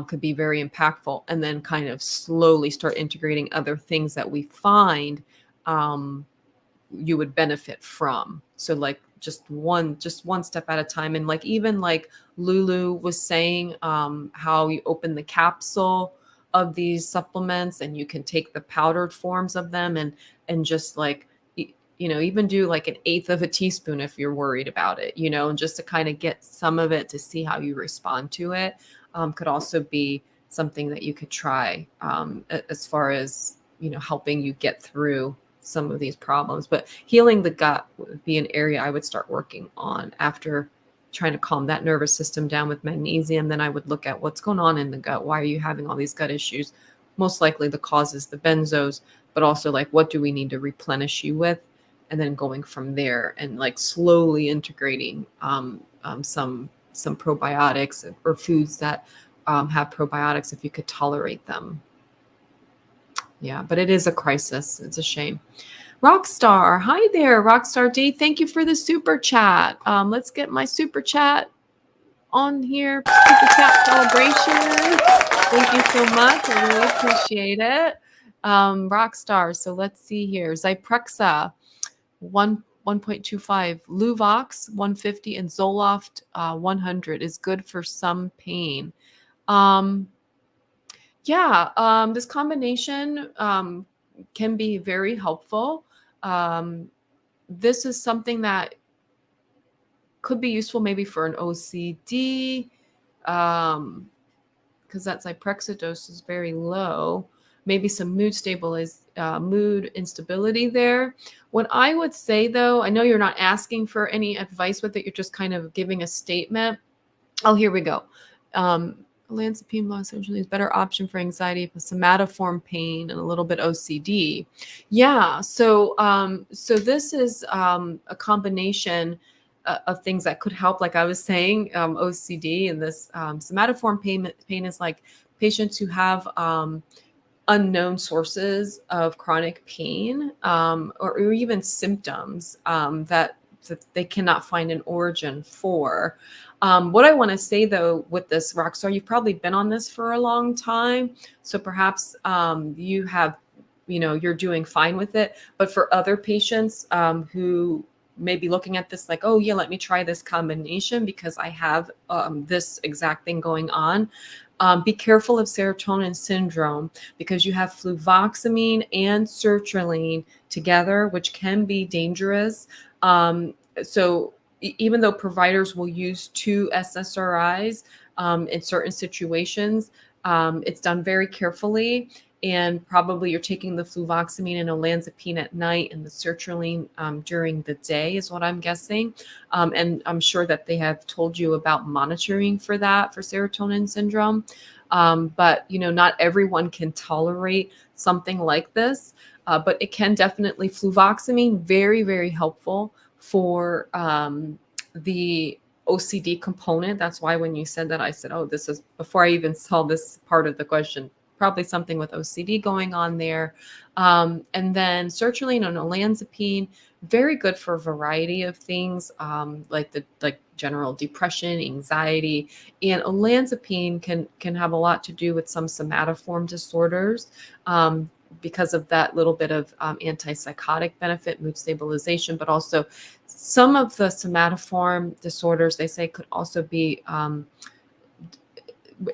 could be very impactful, and then kind of slowly start integrating other things that we find you would benefit from. So like just one step at a time. And like, even like Lulu was saying, how you open the capsule of these supplements and you can take the powdered forms of them and just like, even do like an eighth of a teaspoon if you're worried about it, and just to kind of get some of it to see how you respond to it, could also be something that you could try, as far as, helping you get through some of these problems. But healing the gut would be an area I would start working on after trying to calm that nervous system down with magnesium. Then I would look at what's going on in the gut. Why are you having all these gut issues? Most likely the cause is the benzos, but also like, what do we need to replenish you with? And then going from there and like slowly integrating some probiotics or foods that have probiotics if you could tolerate them. Yeah, but it is a crisis. It's a shame. Rockstar, hi there, Rockstar D. Thank you for the super chat. Let's get my super chat on here. Super chat celebration. Thank you so much. I really appreciate it. Rockstar. So let's see here. Zyprexa, 1.25, Luvox 150, and Zoloft 100 is good for some pain. This combination can be very helpful. This is something that could be useful maybe for an OCD, because that Zyprexa dose is very low. Maybe some mood instability there. What I would say, though, I know you're not asking for any advice with it. You're just kind of giving a statement. Oh, here we go. Olanzapine essentially is a better option for anxiety, somatoform pain, and a little bit OCD. Yeah. So this is a combination of things that could help. Like I was saying, OCD and this somatoform pain is like patients who have unknown sources of chronic pain, or even symptoms that they cannot find an origin for. What I want to say, though, with this, Rockstar, you've probably been on this for a long time, so perhaps you have, you're doing fine with it. But for other patients who may be looking at this like, oh yeah, let me try this combination because I have this exact thing going on. Be careful of serotonin syndrome because you have fluvoxamine and sertraline together, which can be dangerous. So even though providers will use 2 SSRIs in certain situations, it's done very carefully. And probably you're taking the fluvoxamine and olanzapine at night and the sertraline during the day is what I'm guessing. And I'm sure that they have told you about monitoring for that, for serotonin syndrome. But, not everyone can tolerate something like this. But it can definitely, fluvoxamine, very, very helpful for the OCD component. That's why when you said that, I said, oh, this is, before I even saw this part of the question, probably something with OCD going on there. And then sertraline and olanzapine, very good for a variety of things, like general depression, anxiety. And olanzapine can have a lot to do with some somatoform disorders, because of that little bit of antipsychotic benefit, mood stabilization, but also some of the somatoform disorders, they say, could also be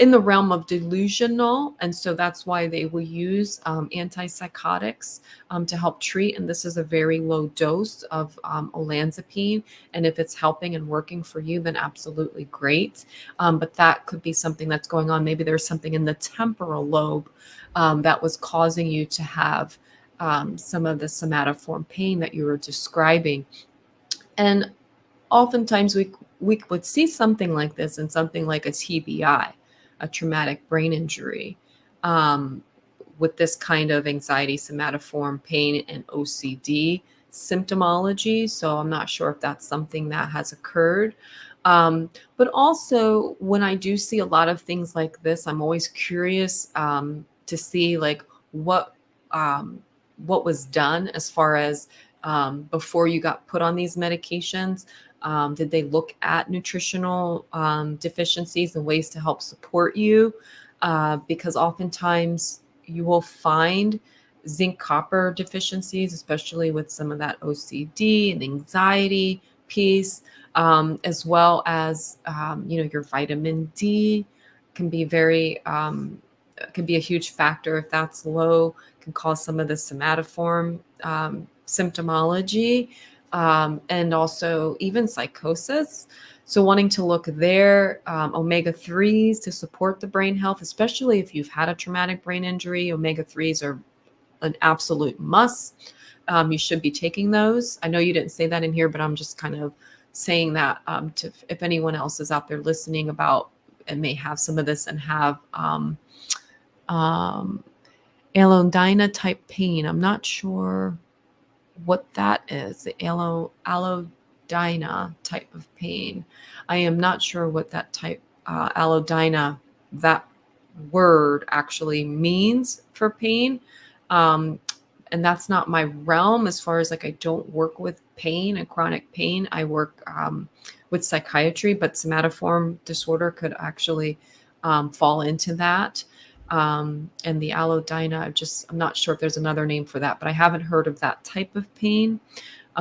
in the realm of delusional. And so that's why they will use antipsychotics to help treat. And this is a very low dose of olanzapine. And if it's helping and working for you, then absolutely great. But that could be something that's going on. Maybe there's something in the temporal lobe that was causing you to have some of the somatoform pain that you were describing. And oftentimes we would see something like this in something like a TBI, a traumatic brain injury, with this kind of anxiety, somatoform pain, and OCD symptomology. So I'm not sure if that's something that has occurred. But also, when I do see a lot of things like this, I'm always curious to see like what was done as far as before you got put on these medications. Did they look at nutritional deficiencies and ways to help support you? Because oftentimes you will find zinc copper deficiencies, especially with some of that OCD and anxiety, piece, as well as, your vitamin D can be can be a huge factor. If that's low, can cause some of the somatoform symptomology, and also even psychosis. So wanting to look there, omega-3s to support the brain health, especially if you've had a traumatic brain injury. Omega-3s are an absolute must. You should be taking those. I know you didn't say that in here, but I'm just kind of saying that to if anyone else is out there listening about and may have some of this and have um, Alodyna type pain. I'm not sure what that is, the allodyna type of pain. I am not sure what that type, allodyna, that word actually means for pain. Um, and that's not my realm as far as like, I don't work with pain and chronic pain. I work with psychiatry, but somatoform disorder could actually fall into that. And the allodyna, I'm not sure if there's another name for that, but I haven't heard of that type of pain.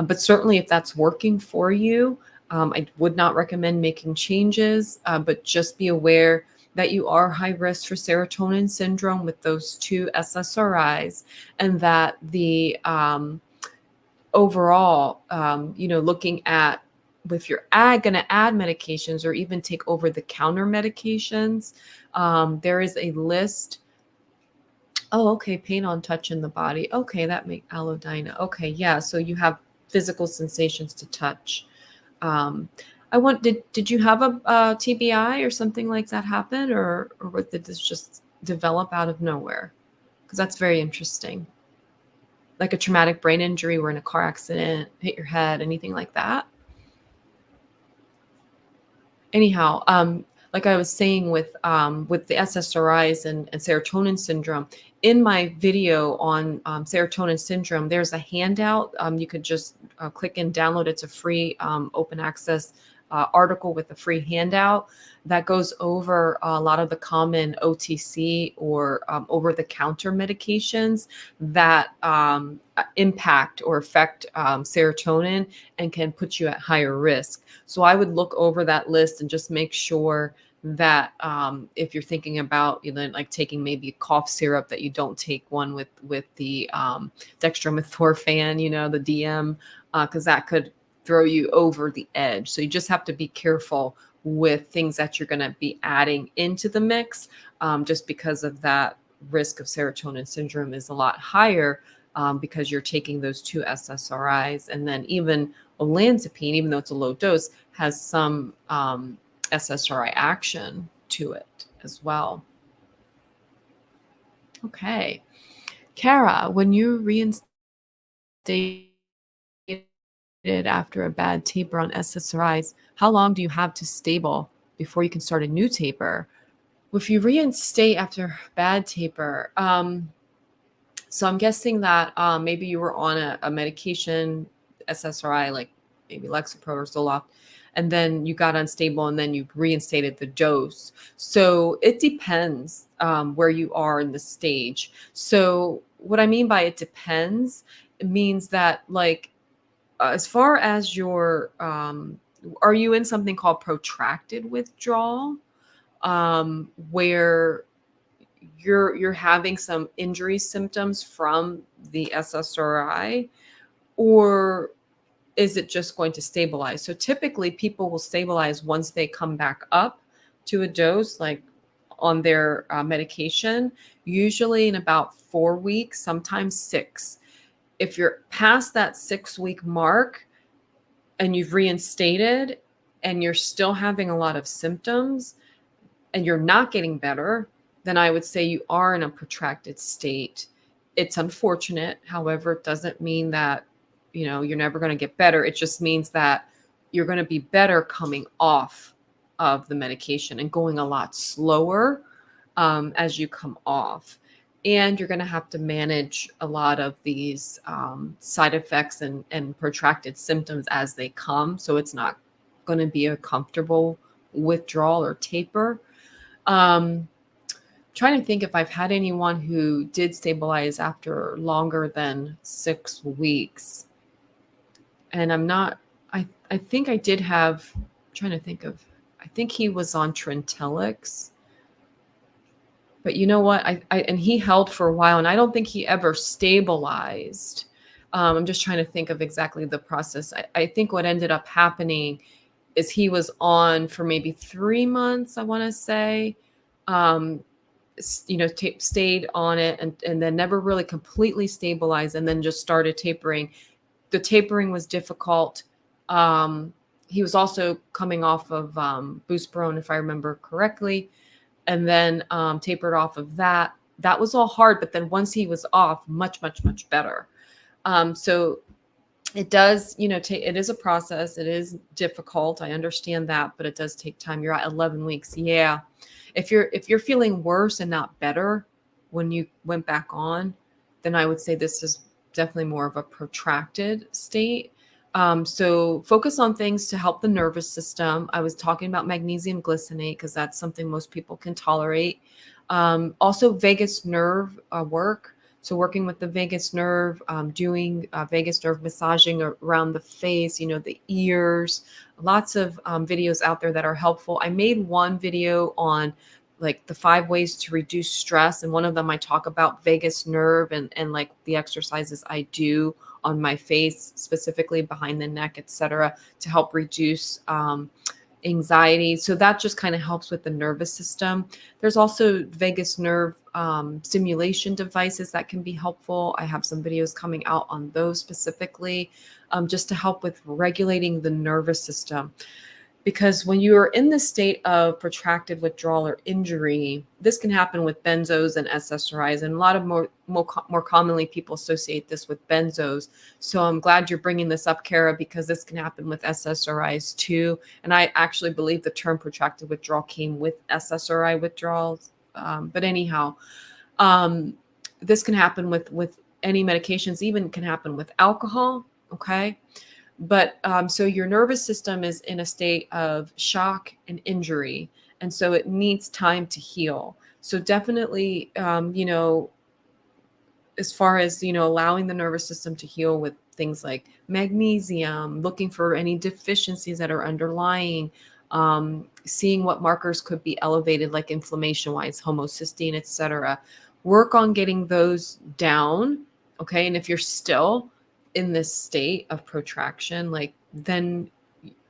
But certainly if that's working for you, I would not recommend making changes, but just be aware that you are high risk for serotonin syndrome with those two SSRIs, and that the overall, looking at if you're going to add medications or even take over the counter medications, there is a list. Oh, okay. Pain on touch in the body. Okay, that makes allodyna. Okay, yeah. So you have physical sensations to touch. Did you have a TBI or something like that happen, or did this just develop out of nowhere? Because that's very interesting. Like a traumatic brain injury or in a car accident, hit your head, anything like that? Anyhow, like I was saying with the SSRIs and serotonin syndrome, in my video on serotonin syndrome, there's a handout. You could just click and download. It's a free open access article with a free handout that goes over a lot of the common OTC or over-the-counter medications that impact or affect serotonin and can put you at higher risk. So I would look over that list and just make sure that if you're thinking about, like taking maybe a cough syrup, that you don't take one with the dextromethorphan, the DM, because that could throw you over the edge. So you just have to be careful with things that you're going to be adding into the mix, just because of that risk of serotonin syndrome is a lot higher, because you're taking those two SSRIs. And then even olanzapine, even though it's a low dose, has some SSRI action to it as well. Okay. Cara, when you reinstated after a bad taper on SSRIs, how long do you have to stable before you can start a new taper? If you reinstate after bad taper, so I'm guessing that maybe you were on a medication, SSRI, like maybe Lexapro or Zoloft, and then you got unstable and then you reinstated the dose. So it depends where you are in the stage. So what I mean by it depends, it means that like, as far as your, are you in something called protracted withdrawal, where you're having some injury symptoms from the SSRI, or is it just going to stabilize? So typically people will stabilize once they come back up to a dose, like on their medication, usually in about 4 weeks, sometimes 6. If you're past that 6-week mark and you've reinstated and you're still having a lot of symptoms and you're not getting better, then I would say you are in a protracted state. It's unfortunate. However, it doesn't mean that, you're never going to get better. It just means that you're going to be better coming off of the medication and going a lot slower as you come off. And you're going to have to manage a lot of these side effects and protracted symptoms as they come. So it's not going to be a comfortable withdrawal or taper. Trying to think if I've had anyone who did stabilize after longer than 6 weeks. And I'm not I think I did have, I'm trying to think of, I think he was on Trintellix. But you know what? And he held for a while, and I don't think he ever stabilized. I'm just trying to think of exactly the process. I think what ended up happening is he was on for maybe 3 months, I want to say. Um, stayed on it and then never really completely stabilized, and then just started tapering. The tapering was difficult. Um, he was also coming off of boost brone, if I remember correctly, and then tapered off of that. That was all hard, but then once he was off, much, much, much better. So it does, it is a process. It is difficult. I understand that, but it does take time. You're at 11 weeks. Yeah. If you're feeling worse and not better when you went back on, then I would say this is definitely more of a protracted state. So focus on things to help the nervous system. I was talking about magnesium glycinate because that's something most people can tolerate. Also vagus nerve work. So working with the vagus nerve, doing vagus nerve massaging around the face, the ears, lots of videos out there that are helpful. I made one video on like the 5 ways to reduce stress. And one of them I talk about vagus nerve and like the exercises I do on my face, specifically behind the neck, etc., to help reduce anxiety. So that just kind of helps with the nervous system. There's also vagus nerve stimulation devices that can be helpful. I have some videos coming out on those specifically, just to help with regulating the nervous system. Because when you are in the state of protracted withdrawal or injury, this can happen with benzos and SSRIs, and a lot of more commonly people associate this with benzos. So I'm glad you're bringing this up, Cara, because this can happen with SSRIs too. And I actually believe the term protracted withdrawal came with SSRI withdrawals. But anyhow, this can happen with any medications, even can happen with alcohol. Okay. But so your nervous system is in a state of shock and injury. And so it needs time to heal. So definitely, as far as, allowing the nervous system to heal with things like magnesium, looking for any deficiencies that are underlying, seeing what markers could be elevated, like inflammation wise, homocysteine, etc. Work on getting those down. Okay. And if you're still in this state of protraction, like then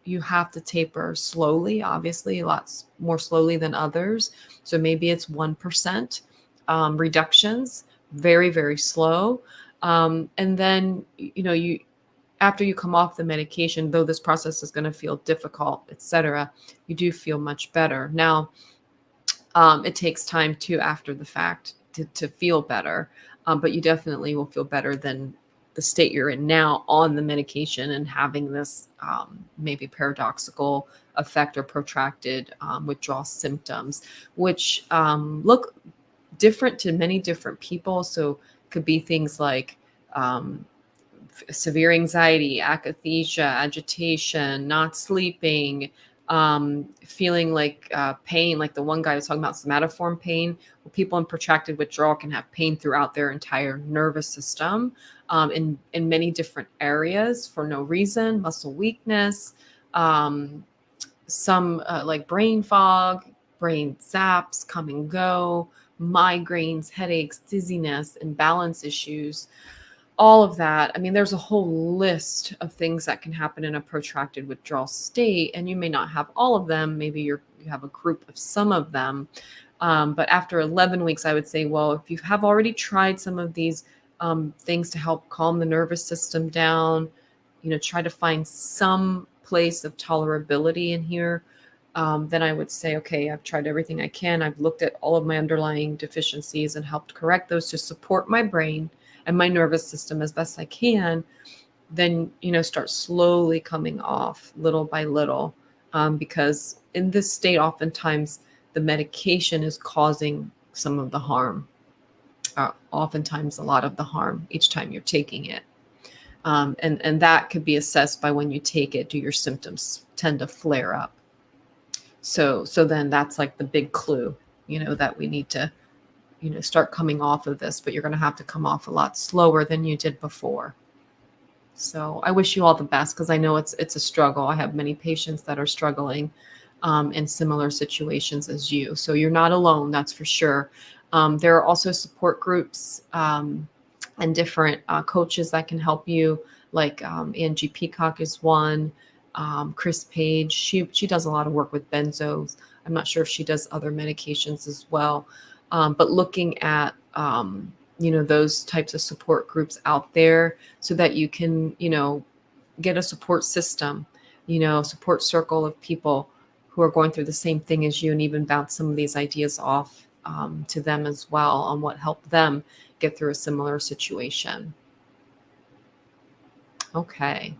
you have to taper slowly, obviously, lots more slowly than others. So maybe it's 1% reductions, very, very slow. And then, you after you come off the medication, though this process is going to feel difficult, etc., you do feel much better. Now, it takes time too after the fact to feel better, but you definitely will feel better than the state you're in now on the medication and having this maybe paradoxical effect or protracted withdrawal symptoms, which look different to many different people. So could be things like severe anxiety, akathisia, agitation, not sleeping, feeling like pain, like the one guy was talking about somatoform pain. Well, people in protracted withdrawal can have pain throughout their entire nervous system in many different areas for no reason, muscle weakness, some like brain fog, brain zaps, come and go, migraines, headaches, dizziness, imbalance issues, all of that. I mean, there's a whole list of things that can happen in a protracted withdrawal state, and you may not have all of them. Maybe you have a group of some of them. But after 11 weeks, I would say, well, if you have already tried some of these things to help calm the nervous system down, try to find some place of tolerability in here, then I would say, okay, I've tried everything I can. I've looked at all of my underlying deficiencies and helped correct those to support my brain and my nervous system as best I can. Then, start slowly coming off little by little, because in this state, oftentimes the medication is causing some of the harm, oftentimes a lot of the harm each time you're taking it. And that could be assessed by when you take it, do your symptoms tend to flare up? So then that's like the big clue, that we need to, start coming off of this, but you're going to have to come off a lot slower than you did before. So I wish you all the best, because I know it's a struggle. I have many patients that are struggling in similar situations as you. So you're not alone, that's for sure. There are also support groups and different coaches that can help you, like Angie Peacock is one. Chris Page, she does a lot of work with benzos. I'm not sure if she does other medications as well. But looking at those types of support groups out there, so that you can get a support system, support circle of people who are going through the same thing as you, and even bounce some of these ideas off to them as well on what helped them get through a similar situation. Okay.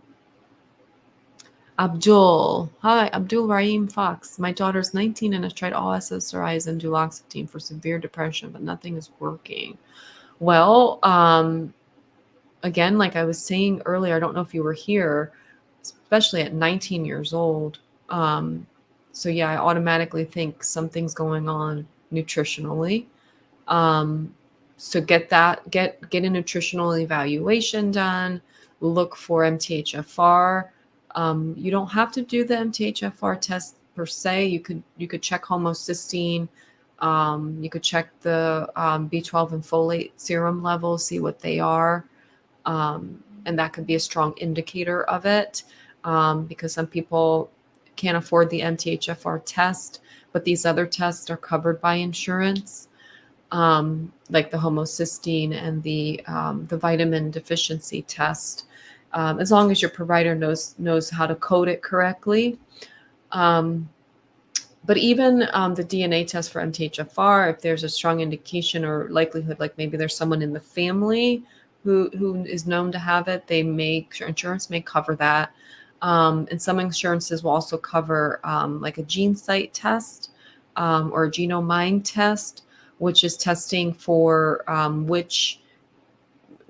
Abdul. Hi, Abdul Rahim Fox. My daughter's 19 and has tried all SSRIs and Duloxetine for severe depression, but nothing is working. Well, again, like I was saying earlier, I don't know if you were here, especially at 19 years old. So yeah, I automatically think something's going on nutritionally. So get a nutritional evaluation done. Look for MTHFR. You don't have to do the MTHFR test per se. You could check homocysteine. You could check the B12 and folate serum levels, see what they are. And that could be a strong indicator of it, because some people can't afford the MTHFR test, but these other tests are covered by insurance, like the homocysteine and the vitamin deficiency test, as long as your provider knows how to code it correctly. But even the DNA test for MTHFR, if there's a strong indication or likelihood, like maybe there's someone in the family who is known to have it, insurance may cover that. And some insurances will also cover like a gene site test or a genomind test, which is testing for which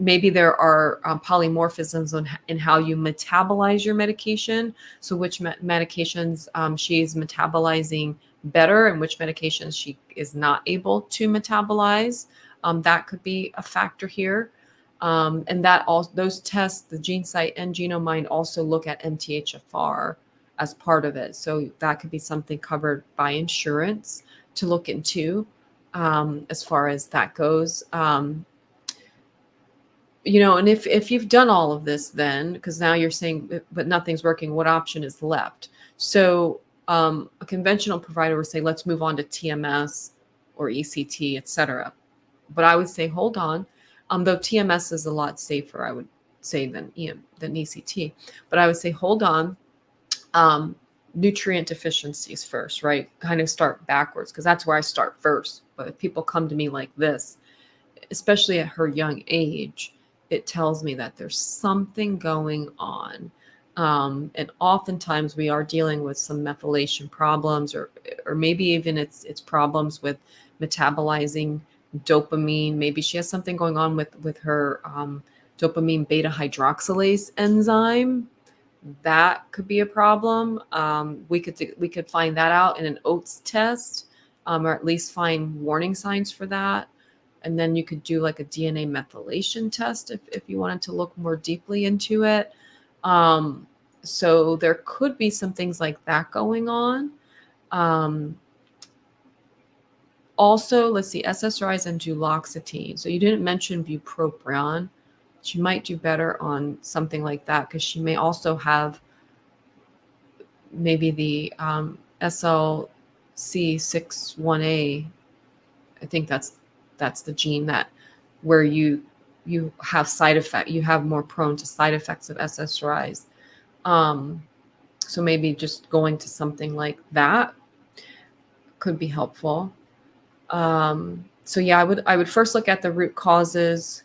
maybe there are polymorphisms in how you metabolize your medication. So which medications she's metabolizing better and which medications she is not able to metabolize. That could be a factor here. And those tests, the gene site and genomind, also look at MTHFR as part of it. So that could be something covered by insurance to look into as far as that goes. And if you've done all of this, then, because now you're saying, but nothing's working, what option is left? So a conventional provider would say, let's move on to TMS or ECT, etc. But I would say, hold on. Though TMS is a lot safer, I would say, than ECT. But I would say, hold on. Nutrient deficiencies first, right? Kind of start backwards, because that's where I start first. But if people come to me like this, especially at her young age, it tells me that there's something going on. And oftentimes we are dealing with some methylation problems, or maybe even it's problems with metabolizing dopamine. Maybe she has something going on with her dopamine beta hydroxylase enzyme. That could be a problem. We could find that out in an oats test, or at least find warning signs for that. And then you could do like a DNA methylation test if you wanted to look more deeply into it. So there could be some things like that going on. Also, let's see, SSRIs and duloxetine. So you didn't mention bupropion. She might do better on something like that, because she may also have maybe the SLC61A. I think that's the gene where you have side effect. You have more prone to side effects of SSRIs. So maybe just going to something like that could be helpful. So yeah, I would first look at the root causes.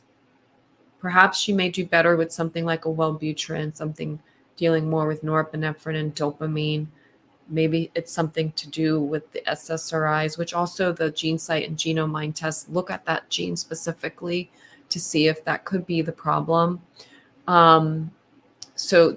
Perhaps she may do better with something like a Wellbutrin, something dealing more with norepinephrine and dopamine. Maybe it's something to do with the SSRIs, which also the gene site and genomind tests look at that gene specifically to see if that could be the problem. So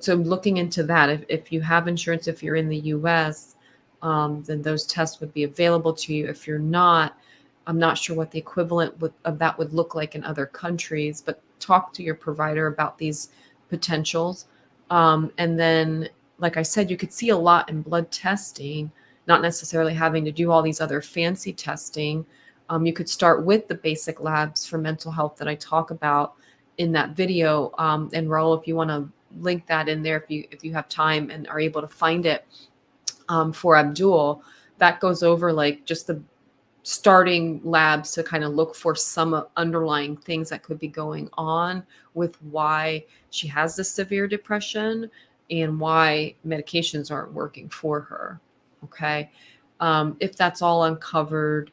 looking into that, if you have insurance, if you're in the US, then those tests would be available to you. If you're not, I'm not sure what the equivalent of that would look like in other countries, but talk to your provider about these potentials. And then, like I said, you could see a lot in blood testing, not necessarily having to do all these other fancy testing. You could start with the basic labs for mental health that I talk about in that video. And Rahul, if you want to link that in there, if you have time and are able to find it, for Abdul, that goes over like just the starting labs to kind of look for some underlying things that could be going on with why she has this severe depression and why medications aren't working for her. Okay. If that's all uncovered,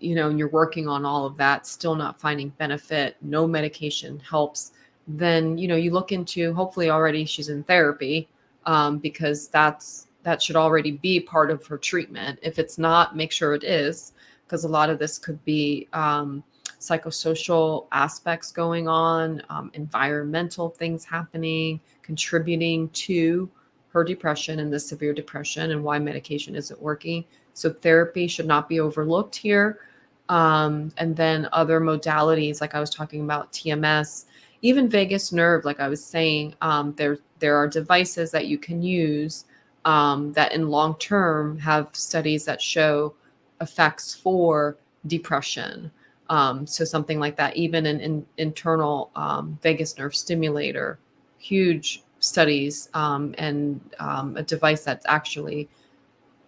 and you're working on all of that, still not finding benefit, no medication helps, then, you look into, hopefully already she's in therapy, because that should already be part of her treatment. If it's not, make sure it is, because a lot of this could be psychosocial aspects going on, environmental things happening, contributing to her depression and the severe depression and why medication isn't working. So therapy should not be overlooked here. And then other modalities, like I was talking about, TMS, even vagus nerve, like I was saying, there are devices that you can use that in long term have studies that show effects for depression. So something like that, even an internal vagus nerve stimulator, huge studies, and a device that's actually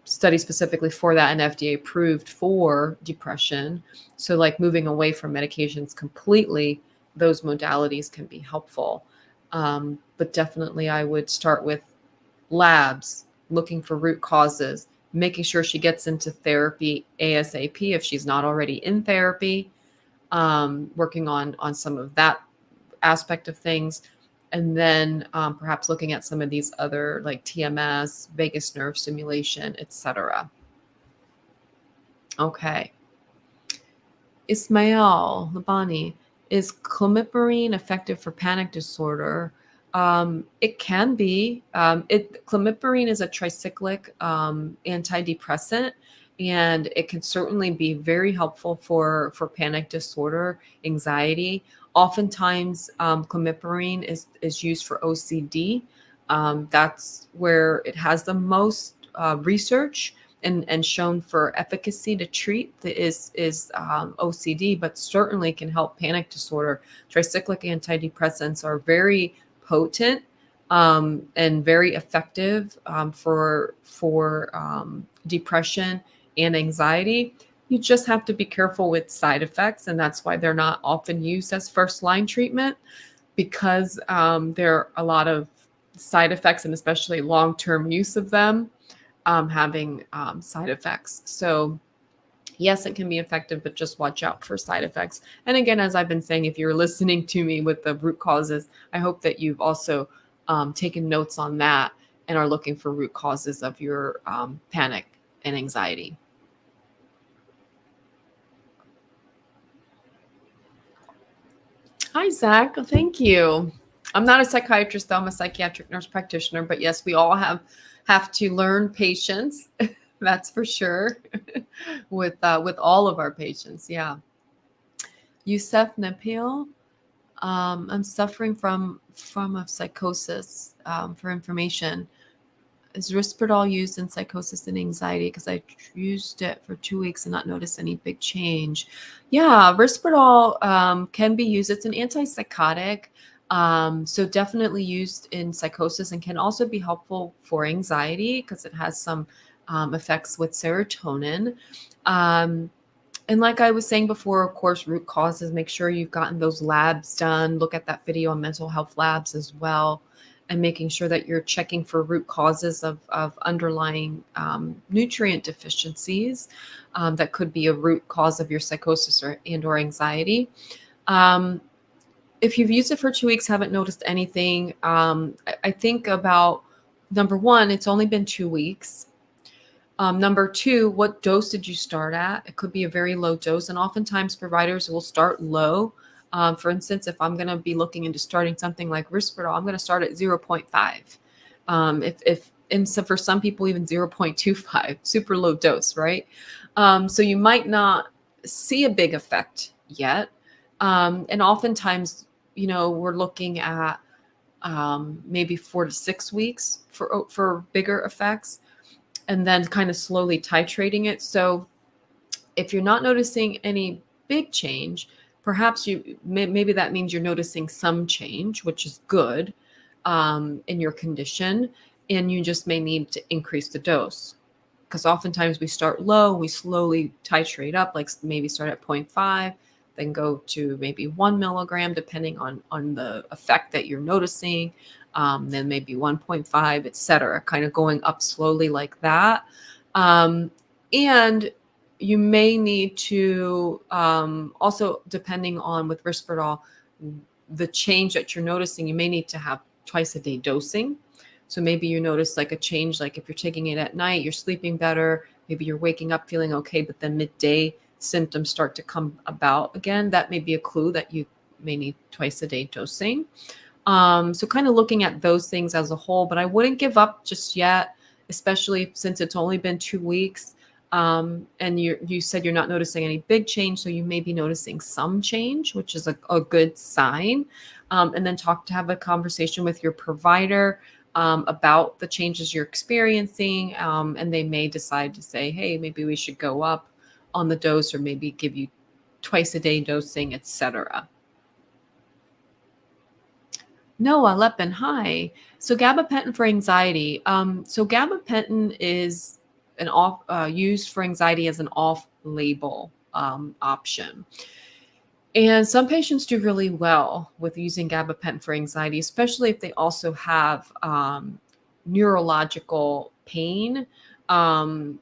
studied specifically for that and FDA approved for depression. So like moving away from medications completely, those modalities can be helpful. But definitely I would start with labs, looking for root causes, making sure she gets into therapy ASAP if she's not already in therapy, working on some of that aspect of things. And then perhaps looking at some of these other like TMS, vagus nerve stimulation, etc. Okay. Ismail Labani, is clomipirene effective for panic disorder? It can be. Clomipirene is a tricyclic antidepressant, and it can certainly be very helpful for panic disorder, anxiety. Oftentimes, clomipirene is used for OCD. That's where it has the most research and shown for efficacy to treat is OCD, but certainly can help panic disorder. Tricyclic antidepressants are very potent and very effective for depression and anxiety. You just have to be careful with side effects, and that's why they're not often used as first-line treatment, because there are a lot of side effects, and especially long-term use of them having side effects. So yes, it can be effective, but just watch out for side effects. And again, as I've been saying, if you're listening to me with the root causes, I hope that you've also taken notes on that and are looking for root causes of your panic and anxiety. Hi, Zach. Thank you. I'm not a psychiatrist, though. I'm a psychiatric nurse practitioner, but yes, we all have to learn patience. That's for sure. with all of our patients. Yeah. Yusef Napil, I'm suffering from a psychosis. For information, is Risperdal used in psychosis and anxiety? Because I used it for 2 weeks and not noticed any big change. Yeah, Risperdal can be used. It's an antipsychotic. So definitely used in psychosis, and can also be helpful for anxiety because it has some effects with serotonin. And like I was saying before, of course, root causes, make sure you've gotten those labs done. Look at that video on mental health labs as well, and making sure that you're checking for root causes of underlying nutrient deficiencies that could be a root cause of your psychosis or anxiety. If you've used it for 2 weeks, haven't noticed anything, I think about, number one, it's only been 2 weeks. Number two, what dose did you start at? It could be a very low dose, and oftentimes providers will start low. For instance, if I'm going to be looking into starting something like Risperdal, I'm going to start at 0.5. And so for some people, even 0.25, super low dose, right? So you might not see a big effect yet. And oftentimes, we're looking at maybe 4 to 6 weeks for bigger effects, and then kind of slowly titrating it. So if you're not noticing any big change, perhaps maybe that means you're noticing some change, which is good in your condition, and you just may need to increase the dose. Because oftentimes we start low, we slowly titrate up, like maybe start at 0.5, then go to maybe 1 milligram, depending on the effect that you're noticing, then maybe 1.5, etc., kind of going up slowly like that. And you may need to also, depending on with Risperdal, the change that you're noticing, you may need to have twice a day dosing. So maybe you notice like a change, like if you're taking it at night, you're sleeping better, maybe you're waking up feeling okay, but then midday symptoms start to come about again. That may be a clue that you may need twice a day dosing. So kind of looking at those things as a whole, but I wouldn't give up just yet, especially since it's only been 2 weeks. And you said you're not noticing any big change, so you may be noticing some change, which is a good sign. And then have a conversation with your provider about the changes you're experiencing, and they may decide to say, hey, maybe we should go up on the dose, or maybe give you twice a day dosing, etc. Noah Leppin, hi. So gabapentin for anxiety. So gabapentin is used for anxiety as an off-label option. And some patients do really well with using gabapentin for anxiety, especially if they also have neurological pain, um,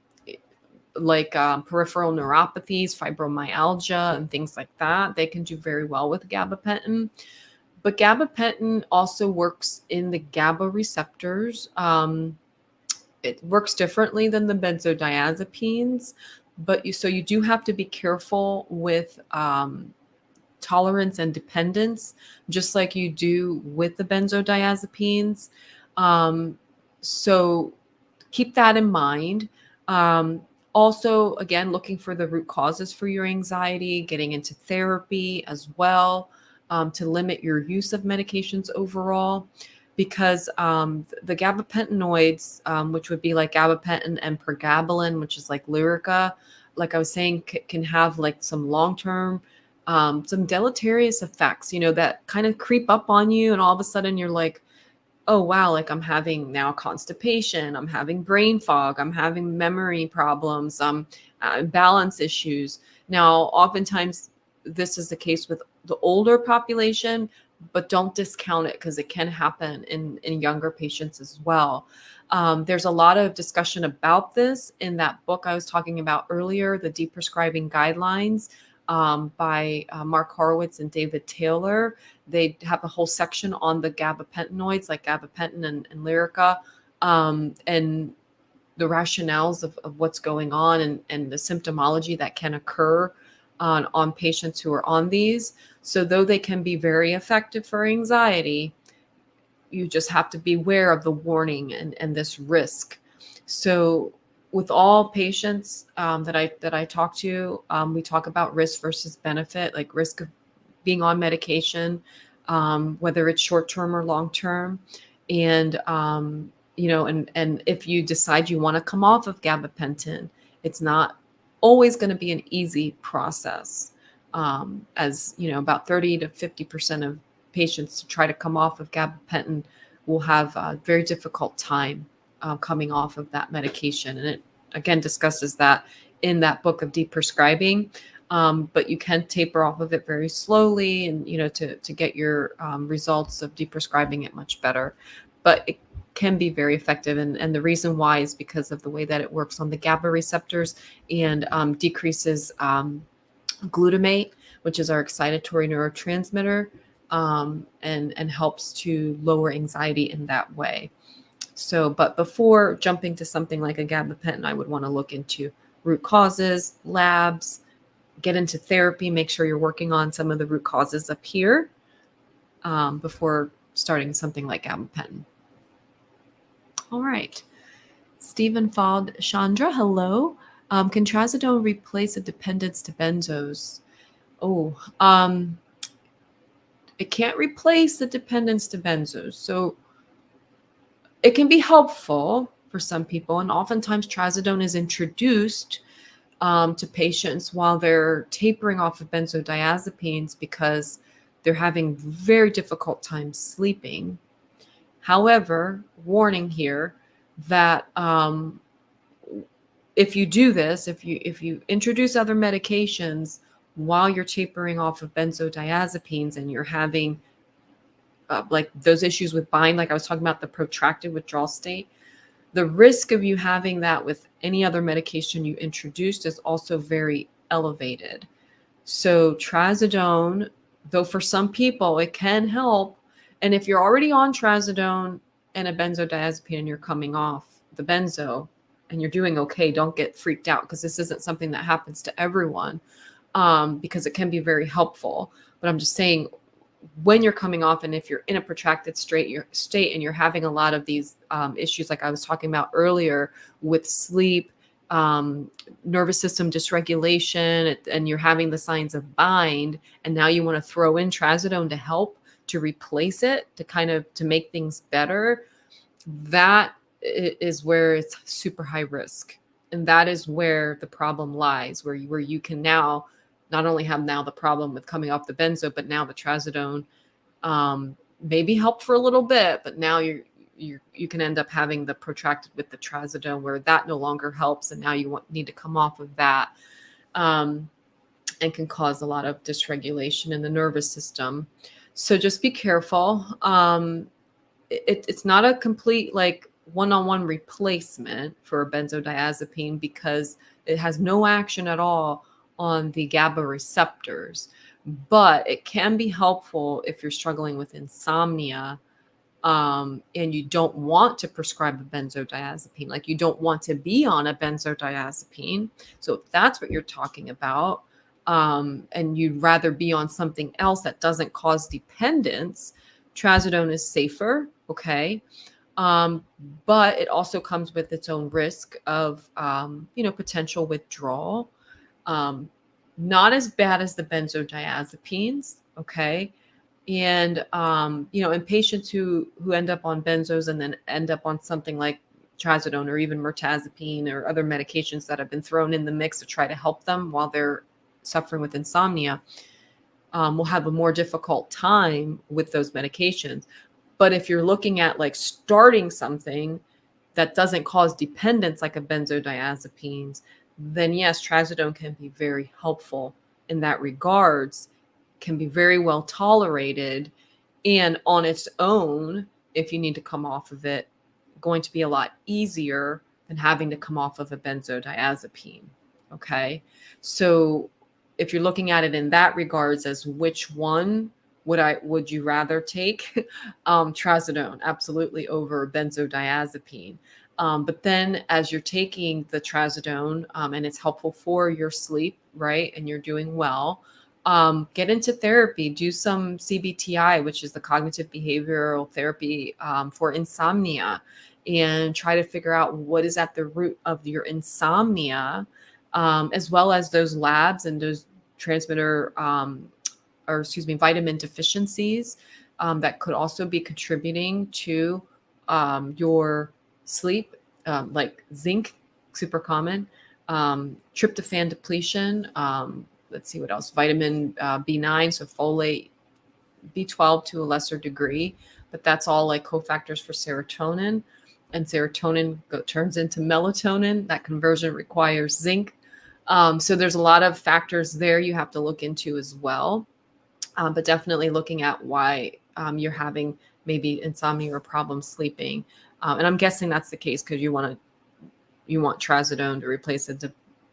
like peripheral neuropathies, fibromyalgia, and things like that. They can do very well with gabapentin. But gabapentin also works in the GABA receptors. It works differently than the benzodiazepines, but you do have to be careful with tolerance and dependence, just like you do with the benzodiazepines. So keep that in mind. Also, again, looking for the root causes for your anxiety, getting into therapy as well, to limit your use of medications overall, because the gabapentinoids, which would be like gabapentin and pregabalin, which is like Lyrica, like I was saying, can have like some long-term, some deleterious effects, that kind of creep up on you. And all of a sudden you're like, oh, wow, like I'm having now constipation, I'm having brain fog, I'm having memory problems, balance issues. Now, oftentimes this is the case with the older population, but don't discount it because it can happen in younger patients as well. There's a lot of discussion about this in that book I was talking about earlier, the Deprescribing Guidelines, by Mark Horowitz and David Taylor. They have a whole section on the gabapentinoids, like gabapentin and Lyrica, and the rationales of what's going on, and the symptomology that can occur on patients who are on these. So though they can be very effective for anxiety, you just have to be aware of the warning and this risk. So with all patients that I talk to, we talk about risk versus benefit, like risk of being on medication, whether it's short-term or long-term. And, and if you decide you want to come off of gabapentin, it's not always going to be an easy process. As about 30 to 50% of patients to try to come off of gabapentin will have a very difficult time coming off of that medication. And it again discusses that in that book of Deprescribing. But you can taper off of it very slowly, and to get your results of deprescribing it much better. But it can be very effective, and the reason why is because of the way that it works on the GABA receptors and decreases glutamate, which is our excitatory neurotransmitter, and helps to lower anxiety in that way. So, but before jumping to something like a gabapentin, I would want to look into root causes, labs, get into therapy, make sure you're working on some of the root causes up here before starting something like gabapentin. All right. Stephen Fald Chandra, hello. Can trazodone replace a dependence to benzos? It can't replace the dependence to benzos. So it can be helpful for some people. And oftentimes trazodone is introduced to patients while they're tapering off of benzodiazepines because they're having very difficult time sleeping. However, warning here that if you do this, if you introduce other medications while you're tapering off of benzodiazepines and you're having like those issues with bind, like I was talking about the protracted withdrawal state, the risk of you having that with any other medication you introduced is also very elevated. So trazodone, though for some people it can help, and if you're already on trazodone and a benzodiazepine and you're coming off the benzo and you're doing okay, don't get freaked out because this isn't something that happens to everyone, because it can be very helpful. But I'm just saying, when you're coming off and if you're in a protracted state and you're having a lot of these issues like I was talking about earlier with sleep, nervous system dysregulation, and you're having the signs of bind, and now you want to throw in trazodone to help to replace it, to kind of to make things better, that is where it's super high risk. And that is where the problem lies, where you can now not only have now the problem with coming off the benzo, but now the trazodone maybe help for a little bit, but now you can end up having the protracted with the trazodone where that no longer helps, and now you need to come off of that, and can cause a lot of dysregulation in the nervous system. So just be careful. It's not a complete like one-on-one replacement for a benzodiazepine because it has no action at all on the GABA receptors, but it can be helpful if you're struggling with insomnia, and you don't want to prescribe a benzodiazepine, like you don't want to be on a benzodiazepine. So if that's what you're talking about, and you'd rather be on something else that doesn't cause dependence, trazodone is safer, okay? But it also comes with its own risk of, potential withdrawal. Not as bad as the benzodiazepines, okay? And, in patients who end up on benzos and then end up on something like trazodone or even mirtazapine or other medications that have been thrown in the mix to try to help them while they're suffering with insomnia, will have a more difficult time with those medications. But if you're looking at like starting something that doesn't cause dependence like a benzodiazepines, then yes, trazodone can be very helpful in that regards, can be very well tolerated, and on its own, if you need to come off of it, going to be a lot easier than having to come off of a benzodiazepine. Okay. So if you're looking at it in that regards as which one would you rather take, trazodone absolutely over benzodiazepine. But then as you're taking the trazodone, and it's helpful for your sleep, right? And you're doing well, get into therapy, do some CBTI, which is the cognitive behavioral therapy, for insomnia, and try to figure out what is at the root of your insomnia, as well as those labs and those vitamin deficiencies, that could also be contributing to your sleep, like zinc, super common, tryptophan depletion. Let's see what else. Vitamin B9, so folate, B12 to a lesser degree, but that's all like cofactors for serotonin. And serotonin turns into melatonin. That conversion requires zinc. So there's a lot of factors there you have to look into as well. But definitely looking at why you're having maybe insomnia or problems sleeping. And I'm guessing that's the case because you want trazodone to replace it,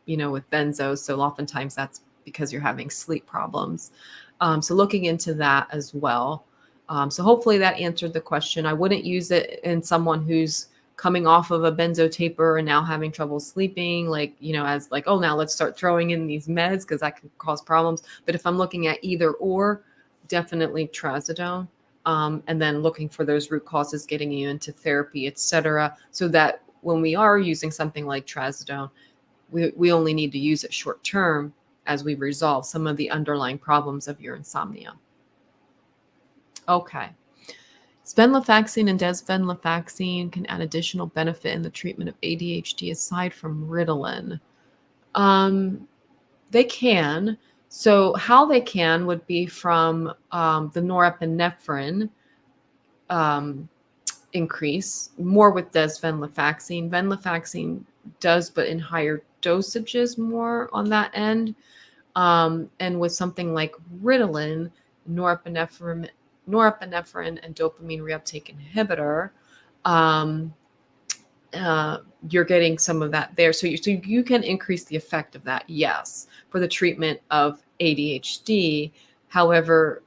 with benzos. So oftentimes that's because you're having sleep problems. So looking into that as well. So hopefully that answered the question. I wouldn't use it in someone who's coming off of a benzo taper and now having trouble sleeping, as like, oh, now let's start throwing in these meds because that can cause problems. But if I'm looking at either or, definitely trazodone, and then looking for those root causes, getting you into therapy, etc., so that when we are using something like trazodone, we only need to use it short term as we resolve some of the underlying problems of your insomnia. Okay. Venlafaxine and desvenlafaxine can add additional benefit in the treatment of ADHD aside from Ritalin. Um, they can. So how they can would be from the norepinephrine um, increase, more with desvenlafaxine. Venlafaxine does, but in higher dosages more on that end. And with something like Ritalin, norepinephrine, norepinephrine and dopamine reuptake inhibitor, um, you're getting some of that there. So you can increase the effect of that, yes, for the treatment of ADHD. However,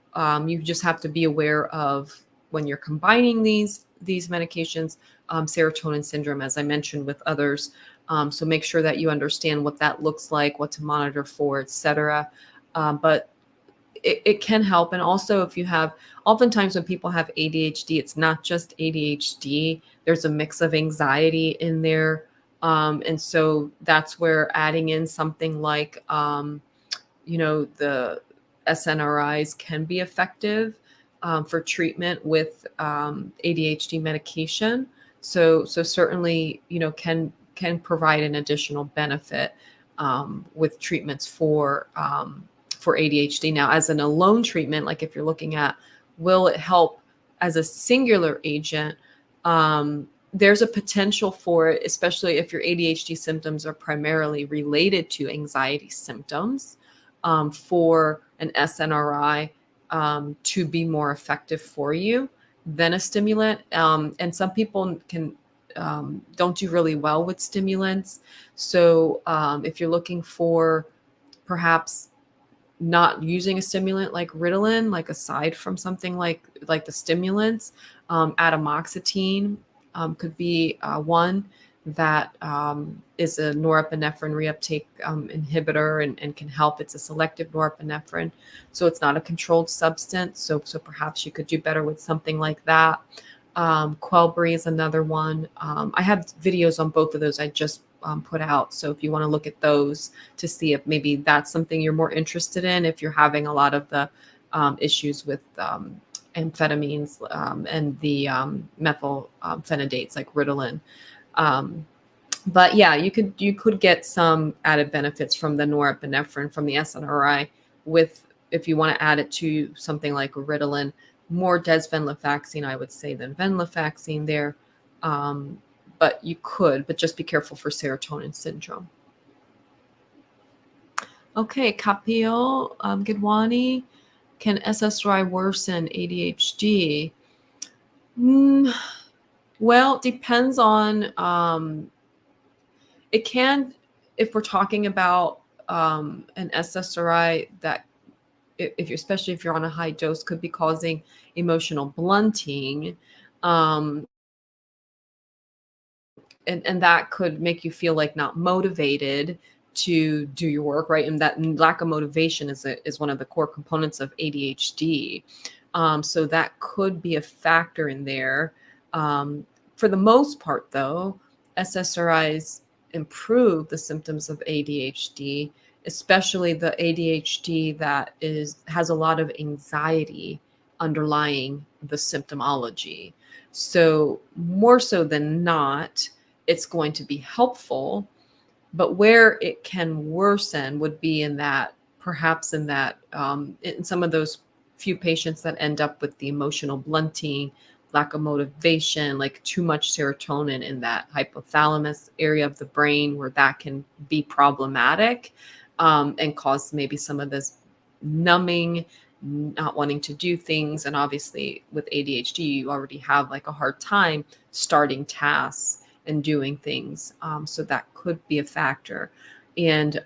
you just have to be aware of when you're combining these medications, serotonin syndrome, as I mentioned with others. So make sure that you understand what that looks like, what to monitor for, etc. But it can help. And also, if you have, oftentimes when people have ADHD, it's not just ADHD, there's a mix of anxiety in there. And so that's where adding in something like, the SNRIs can be effective for treatment with ADHD medication. So certainly, can provide an additional benefit with treatments for ADHD. Now, as an alone treatment, like if you're looking at will it help as a singular agent, there's a potential for it, especially if your ADHD symptoms are primarily related to anxiety symptoms, for an SNRI to be more effective for you than a stimulant. And some people don't do really well with stimulants. So if you're looking for perhaps not using a stimulant like Ritalin, like aside from something like the stimulants, atomoxetine could be one that is a norepinephrine reuptake inhibitor and can help. It's a selective norepinephrine, so it's not a controlled substance. So perhaps you could do better with something like that. Quellbri is another one. I have videos on both of those I just put out. So if you want to look at those to see if maybe that's something you're more interested in, if you're having a lot of the issues with amphetamines and the methylphenidates like Ritalin. But yeah, you could get some added benefits from the norepinephrine from the SNRI with, if you want to add it to something like Ritalin, more desvenlafaxine, I would say, than venlafaxine there. But you could, but just be careful for serotonin syndrome. Okay, Kapil Gidwani, can SSRI worsen ADHD? Well, depends on, it can, if we're talking about an SSRI that, if you're, especially if you're on a high dose, could be causing emotional blunting. And that could make you feel like not motivated to do your work, right? And that lack of motivation is one of the core components of ADHD. So that could be a factor in there. For the most part, though, SSRIs improve the symptoms of ADHD, especially the ADHD that has a lot of anxiety underlying the symptomology. So more so than not, it's going to be helpful. But where it can worsen would be in that, perhaps in that, in some of those few patients that end up with the emotional blunting, lack of motivation, like too much serotonin in that hypothalamus area of the brain, where that can be problematic and cause maybe some of this numbing, not wanting to do things. And obviously with ADHD, you already have like a hard time starting tasks and doing things. So that could be a factor. And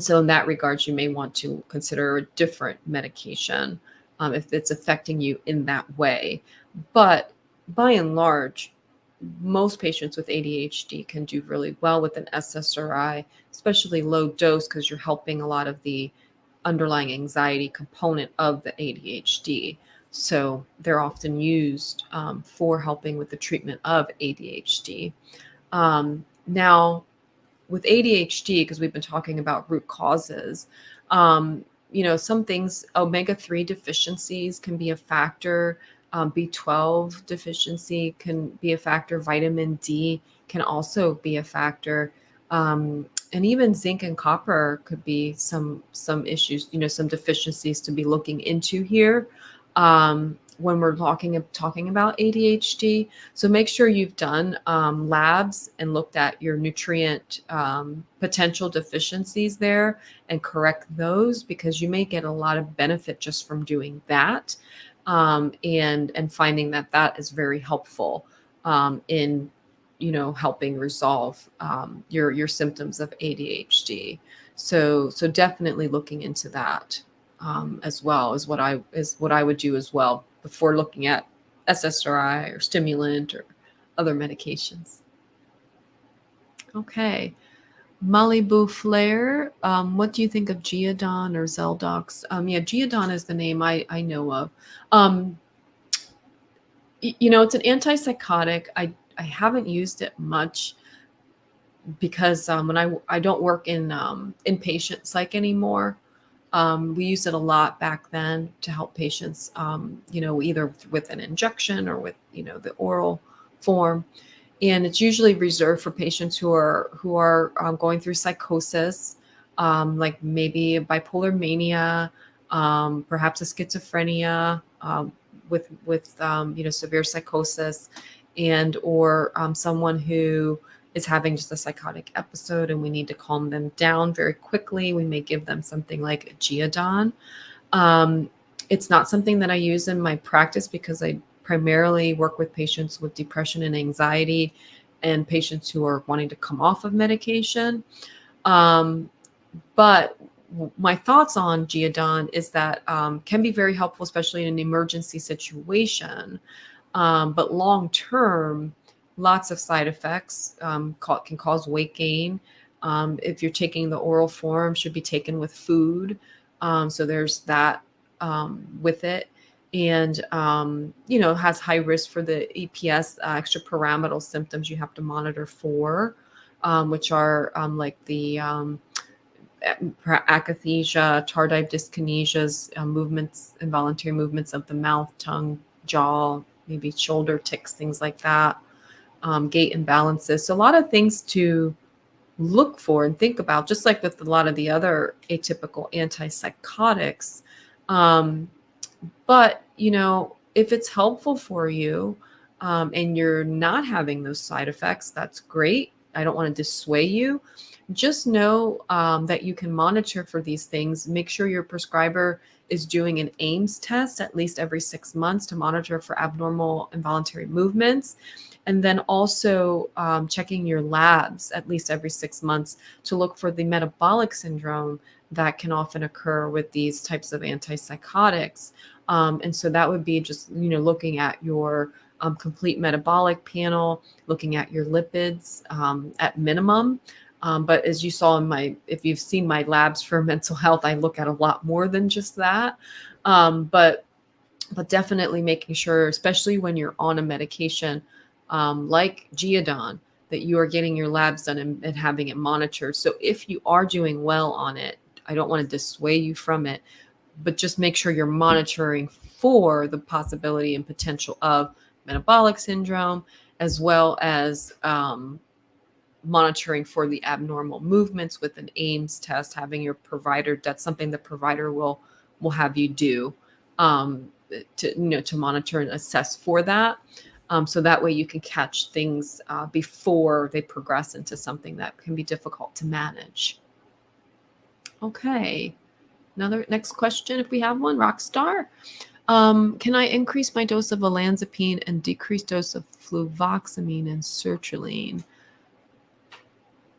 so in that regard, you may want to consider a different medication if it's affecting you in that way. But by and large, most patients with ADHD can do really well with an SSRI, especially low dose, because you're helping a lot of the underlying anxiety component of the ADHD. So they're often used for helping with the treatment of ADHD. Now, with ADHD, because we've been talking about root causes, some things, omega-3 deficiencies can be a factor. B12 deficiency can be a factor. Vitamin D can also be a factor. And even zinc and copper could be some issues, some deficiencies to be looking into here. When we're talking about ADHD. So make sure you've done labs and looked at your nutrient potential deficiencies there and correct those, because you may get a lot of benefit just from doing that, and finding that is very helpful in helping resolve your symptoms of ADHD. So definitely looking into that as well is what I would do as well before looking at SSRI or stimulant or other medications. Okay. Malibu Flare, what do you think of Geodon or Zeldox? Yeah, Geodon is the name I know of. It's an antipsychotic. I haven't used it much because when I don't work in inpatient psych anymore. We used it a lot back then to help patients, either with an injection or with, the oral form. And it's usually reserved for patients who are going through psychosis, like maybe bipolar mania, perhaps a schizophrenia, with severe psychosis, and or someone who is having just a psychotic episode and we need to calm them down very quickly. We may give them something like Geodon. It's not something that I use in my practice because I primarily work with patients with depression and anxiety and patients who are wanting to come off of medication. But my thoughts on Geodon is that can be very helpful, especially in an emergency situation. But long term, lots of side effects can cause weight gain. If you're taking the oral form, should be taken with food. So there's that with it. And, has high risk for the EPS, extrapyramidal symptoms you have to monitor for, which are like the akathisia, tardive dyskinesias, movements, involuntary movements of the mouth, tongue, jaw, maybe shoulder tics, things like that, gait imbalances. So a lot of things to look for and think about, just like with a lot of the other atypical antipsychotics. But, if it's helpful for you and you're not having those side effects, that's great. I don't want to dissuade you. Just know that you can monitor for these things. Make sure your prescriber is doing an AIMS test at least every 6 months to monitor for abnormal involuntary movements. And then also checking your labs at least every 6 months to look for the metabolic syndrome that can often occur with these types of antipsychotics. And so that would be just, looking at your complete metabolic panel, looking at your lipids at minimum. But as you saw if you've seen my labs for mental health, I look at a lot more than just that. But definitely making sure, especially when you're on a medication like Geodon, that you are getting your labs done and having it monitored. So if you are doing well on it, I don't want to dissuade you from it, but just make sure you're monitoring for the possibility and potential of metabolic syndrome, as well as monitoring for the abnormal movements with an AIMS test, having your provider, that's something the provider will have you do to monitor and assess for that. So that way you can catch things before they progress into something that can be difficult to manage. Okay. Next question, if we have one. Rockstar. Can I increase my dose of olanzapine and decrease dose of fluvoxamine and sertraline?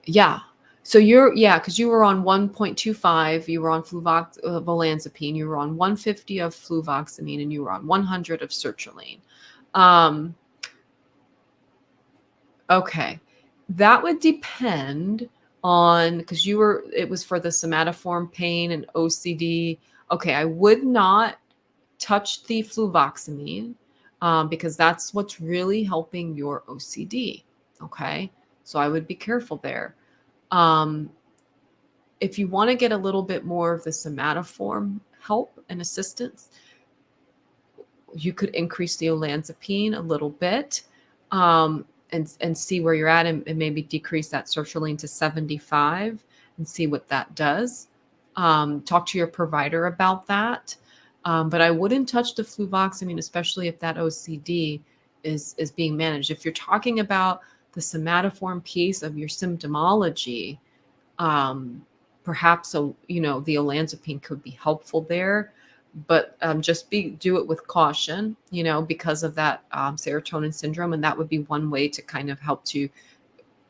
Yeah. So because you were on 1.25, you were on olanzapine, you were on 150 of fluvoxamine, and you were on 100 of sertraline. Okay. That would depend on, because it was for the somatoform pain and OCD. Okay. I would not touch the fluvoxamine because that's what's really helping your OCD. Okay. So I would be careful there. if you want to get a little bit more of the somatoform help and assistance, you could increase the olanzapine a little bit, and see where you're at, and maybe decrease that sertraline to 75 and see what that does. Talk to your provider about that. But I wouldn't touch the fluvoxamine, especially if that OCD is being managed. If you're talking about the somatoform piece of your symptomology, perhaps the olanzapine could be helpful there, but just do it with caution, because of that serotonin syndrome, and that would be one way to kind of help to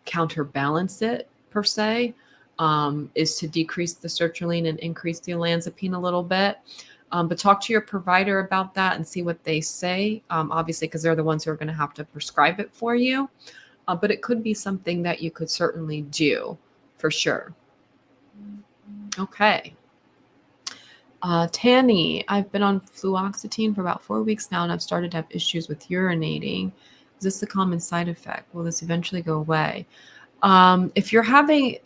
counterbalance it per se, is to decrease the sertraline and increase the olanzapine a little bit. But talk to your provider about that and see what they say, obviously, because they're the ones who are going to have to prescribe it for you. But it could be something that you could certainly do for sure. Okay. Tanny, I've been on fluoxetine for about 4 weeks now, and I've started to have issues with urinating. Is this a common side effect? Will this eventually go away? If you're having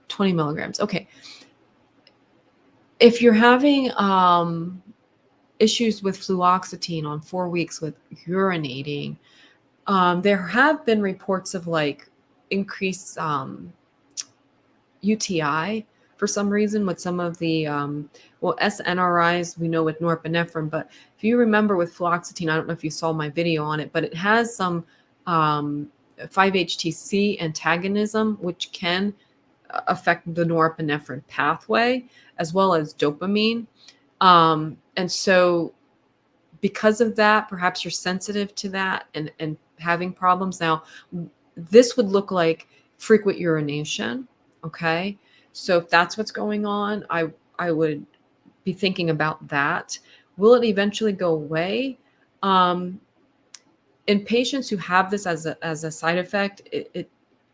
20 milligrams, okay. If you're having issues with fluoxetine on 4 weeks with urinating, there have been reports of like increased UTI for some reason with some of the, SNRIs, we know with norepinephrine, but if you remember with fluoxetine, I don't know if you saw my video on it, but it has some 5-HTC antagonism, which can affect the norepinephrine pathway as well as dopamine. And so because of that, perhaps you're sensitive to that and having problems. Now, this would look like frequent urination. Okay. So if that's what's going on, I would be thinking about that. Will it eventually go away? In patients who have this as a side effect,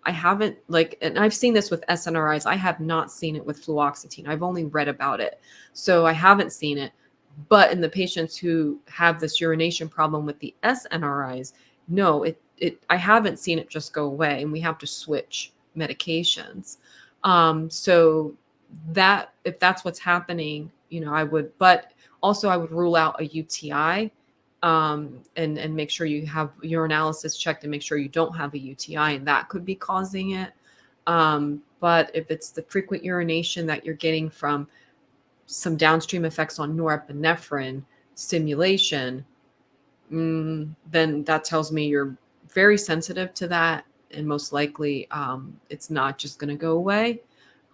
I haven't and I've seen this with SNRIs. I have not seen it with fluoxetine. I've only read about it. So I haven't seen it. But in the patients who have this urination problem with the SNRIs, no, I haven't seen it just go away, and we have to switch medications. So that if that's what's happening, I would rule out a UTI, and make sure you have your analysis checked and make sure you don't have a UTI, and that could be causing it. But if it's the frequent urination that you're getting from some downstream effects on norepinephrine stimulation, then that tells me you're very sensitive to that, and most likely it's not just going to go away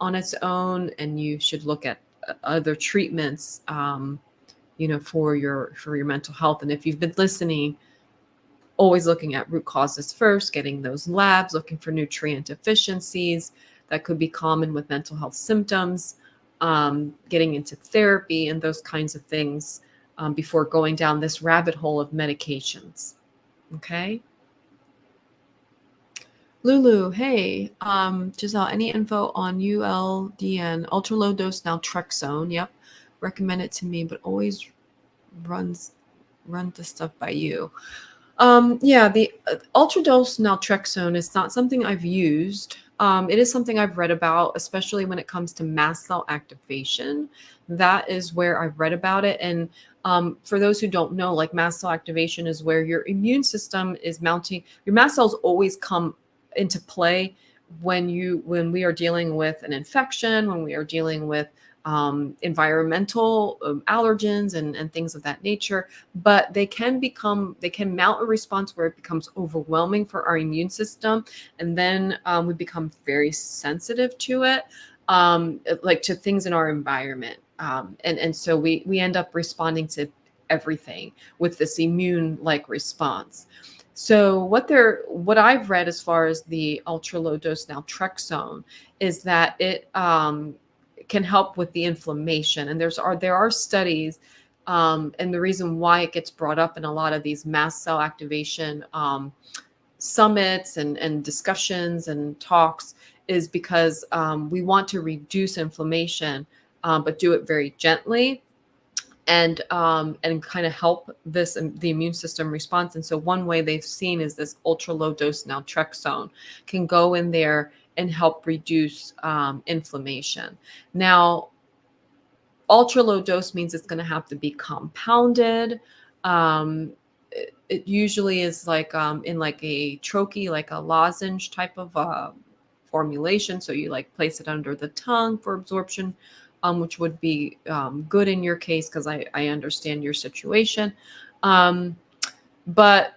on its own, and you should look at other treatments for your mental health. And if you've been listening, always looking at root causes first, getting those labs, looking for nutrient deficiencies that could be common with mental health symptoms, getting into therapy and those kinds of things before going down this rabbit hole of medications. Okay. Lulu, hey, Jezel, any info on ULDN, ultra low dose naltrexone? Yep. Recommend it to me, but always run the stuff by you. The ultra dose naltrexone is not something I've used. It is something I've read about, especially when it comes to mast cell activation. That is where I've read about it. And for those who don't know, like mast cell activation is where your immune system is mounting. Your mast cells always come into play when we are dealing with an infection, when we are dealing with environmental allergens and things of that nature. But they can mount a response where it becomes overwhelming for our immune system, and then we become very sensitive to it, like to things in our environment, and so we end up responding to everything with this immune like response. So what I've read as far as the ultra low dose naltrexone is that it can help with the inflammation. And there are studies, and the reason why it gets brought up in a lot of these mast cell activation summits and discussions and talks is because we want to reduce inflammation, but do it very gently, and kind of help the immune system response. And so one way they've seen is this ultra low dose naltrexone can go in there and help reduce inflammation. Now, ultra low dose means it's going to have to be compounded. It usually is like in like a troche, like a lozenge type of formulation. So you like place it under the tongue for absorption, which would be good in your case because I understand your situation. But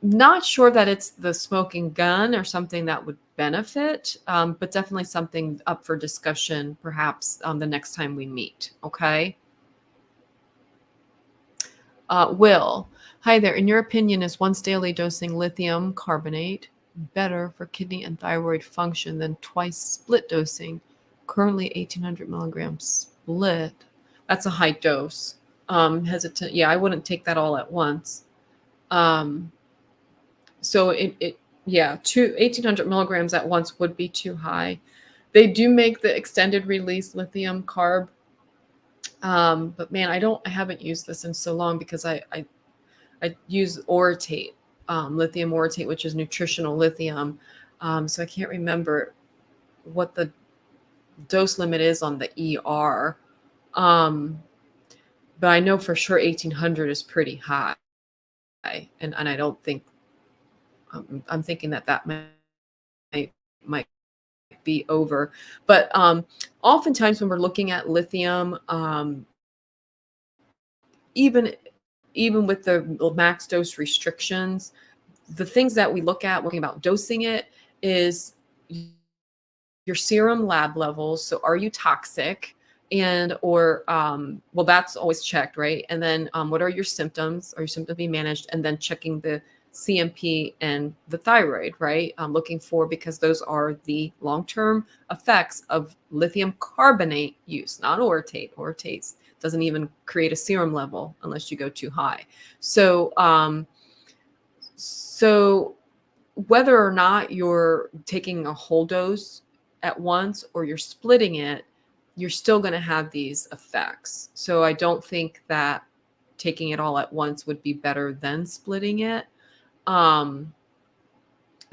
not sure that it's the smoking gun or something that would benefit, but definitely something up for discussion perhaps the next time we meet. Okay. Will, hi there. In your opinion, is once daily dosing lithium carbonate better for kidney and thyroid function than twice split dosing? Currently 1800 milligrams split. That's a high dose. Hesitant. Yeah, I wouldn't take that all at once. So yeah, 1800 milligrams at once would be too high. They do make the extended release lithium carb. But man, I haven't used this in so long because I use orotate, lithium orotate, which is nutritional lithium. So I can't remember what the dose limit is on the ER. But I know for sure 1800 is pretty high. And I don't think, I'm thinking that might be over. But oftentimes when we're looking at lithium, even with the max dose restrictions, the things that we look at working about dosing it is your serum lab levels. So are you toxic? And or well, that's always checked, right? And then what are your symptoms? Are your symptoms being managed? And then checking the CMP and the thyroid, right? Looking for, because those are the long-term effects of lithium carbonate use, not orotate. Orotate doesn't even create a serum level unless you go too high. So so whether or not you're taking a whole dose at once or you're splitting it, you're still going to have these effects. So I don't think that taking it all at once would be better than splitting it.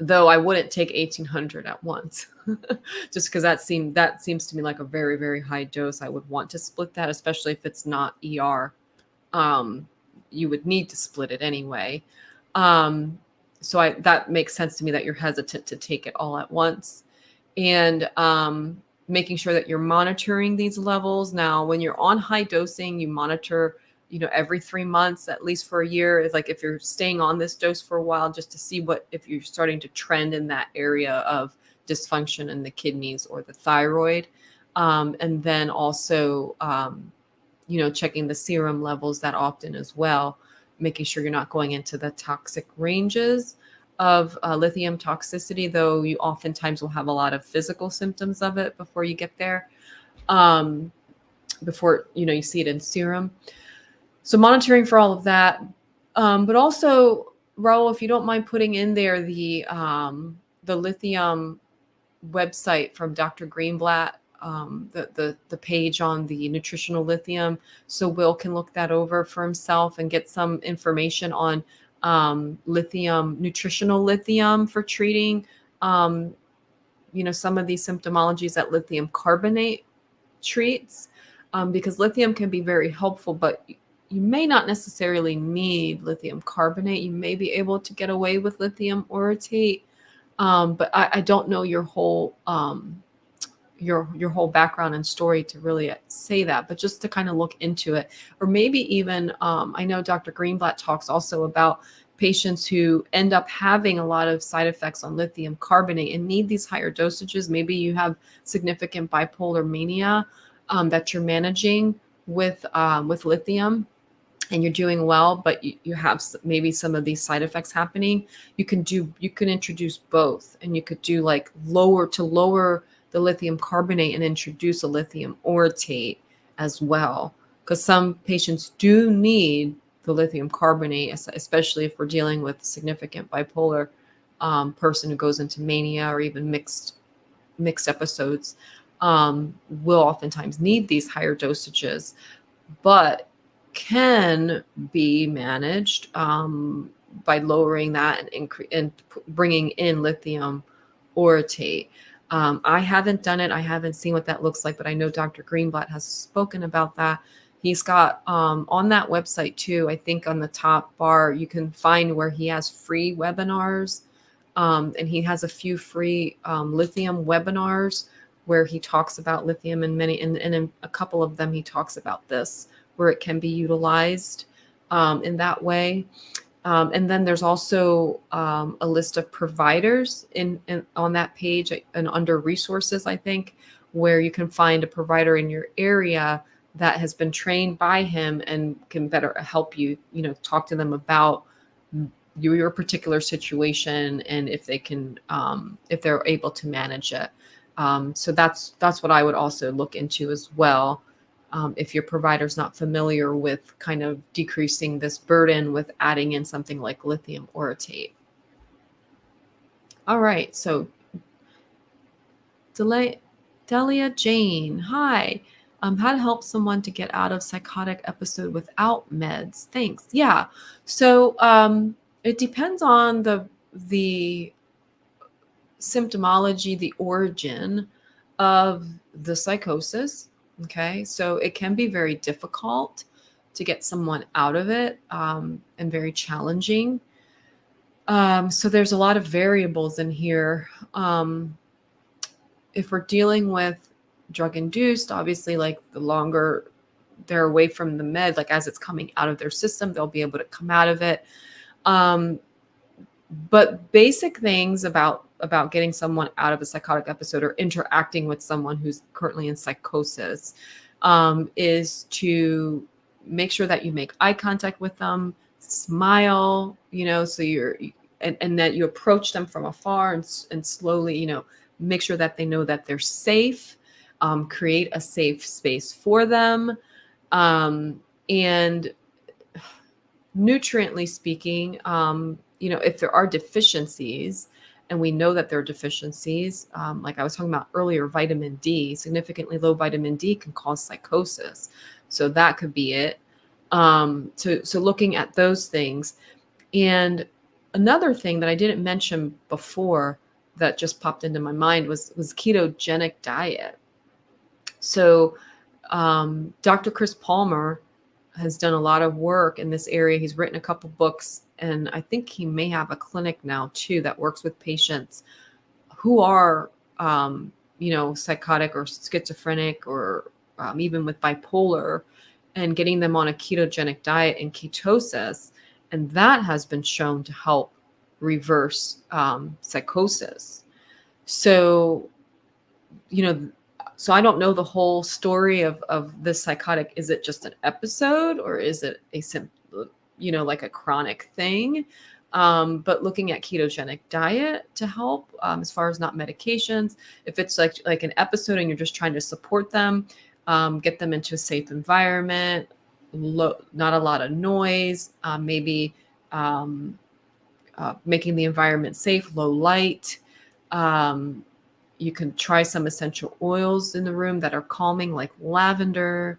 Though I wouldn't take 1800 at once, just because that seems to me like a very, very high dose. I would want to split that, especially if it's not ER. You would need to split it anyway. So that makes sense to me that you're hesitant to take it all at once, and making sure that you're monitoring these levels. Now, when you're on high dosing, you monitor, every 3 months, at least for a year. It's like if you're staying on this dose for a while, just to see if you're starting to trend in that area of dysfunction in the kidneys or the thyroid. And then also, checking the serum levels that often as well, making sure you're not going into the toxic ranges of lithium toxicity, though you oftentimes will have a lot of physical symptoms of it before you get there, before you see it in serum. So monitoring for all of that, but also, Rahul, if you don't mind putting in there the lithium website from Dr. Greenblatt, the page on the nutritional lithium, so Will can look that over for himself and get some information on lithium, nutritional lithium for treating, some of these symptomologies that lithium carbonate treats, because lithium can be very helpful, but you may not necessarily need lithium carbonate. You may be able to get away with lithium orotate, but I don't know your whole your whole background and story to really say that, but just to kind of look into it. Or maybe even, I know Dr. Greenblatt talks also about patients who end up having a lot of side effects on lithium carbonate and need these higher dosages. Maybe you have significant bipolar mania that you're managing with lithium, and you're doing well, but you have maybe some of these side effects happening. You can introduce both, and you could do like lower the lithium carbonate and introduce a lithium orotate as well, because some patients do need the lithium carbonate, especially if we're dealing with significant bipolar person who goes into mania or even mixed episodes, will oftentimes need these higher dosages, but can be managed by lowering that and bringing in lithium orotate. I haven't done it. I haven't seen what that looks like, but I know Dr. Greenblatt has spoken about that. He's got on that website too, I think on the top bar, you can find where he has free webinars. And he has a few free lithium webinars where he talks about lithium, and and in a couple of them, he talks about this, where it can be utilized in that way. And then there's also a list of providers on that page and under resources, I think, where you can find a provider in your area that has been trained by him and can better help you, talk to them about your particular situation and if they can, if they're able to manage it. So that's what I would also look into as well. If your provider's not familiar with kind of decreasing this burden with adding in something like lithium orotate. All right, so Delia Jane, hi. How to help someone to get out of psychotic episode without meds? Thanks. Yeah. So it depends on the symptomology, the origin of the psychosis. Okay, so it can be very difficult to get someone out of it and very challenging. So there's a lot of variables in here. If we're dealing with drug induced, obviously, like the longer they're away from the med, like as it's coming out of their system, they'll be able to come out of it. But basic things about getting someone out of a psychotic episode or interacting with someone who's currently in psychosis is to make sure that you make eye contact with them, smile, so and that you approach them from afar and slowly, make sure that they know that they're safe, create a safe space for them. And nutriently speaking, if there are deficiencies, and we know that there are deficiencies, like I was talking about earlier, vitamin D, significantly low vitamin D can cause psychosis. So that could be it. So looking at those things. And another thing that I didn't mention before that just popped into my mind was ketogenic diet. So Dr. Chris Palmer has done a lot of work in this area. He's written a couple books, and I think he may have a clinic now too that works with patients who are, psychotic or schizophrenic or even with bipolar, and getting them on a ketogenic diet and ketosis. And that has been shown to help reverse psychosis. So, so I don't know the whole story of this psychotic. Is it just an episode, or is it like a chronic thing? But looking at ketogenic diet to help as far as not medications. If it's like an episode and you're just trying to support them, get them into a safe environment, not a lot of noise, maybe making the environment safe, low light. You can try some essential oils in the room that are calming, like lavender,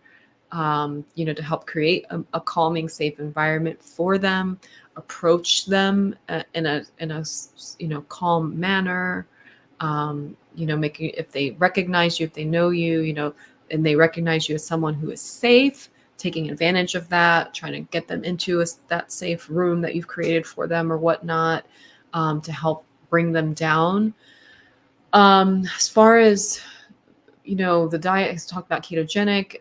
to help create a calming, safe environment for them. Approach them in a calm manner. Making, if they recognize you, if they know you, and they recognize you as someone who is safe, taking advantage of that, trying to get them into that safe room that you've created for them or whatnot, to help bring them down. As far as, the diet, let's talk about ketogenic,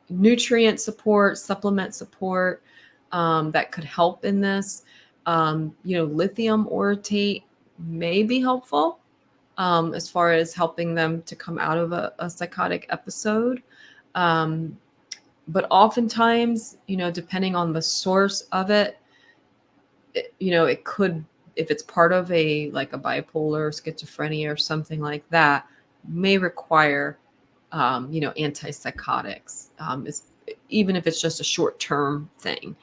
nutrient support, supplement support, that could help in this. Lithium orotate may be helpful, as far as helping them to come out of a psychotic episode. But oftentimes, depending on the source of it, it could, if it's part of a bipolar, schizophrenia, or something like that, may require, antipsychotics, even if it's just a short-term thing.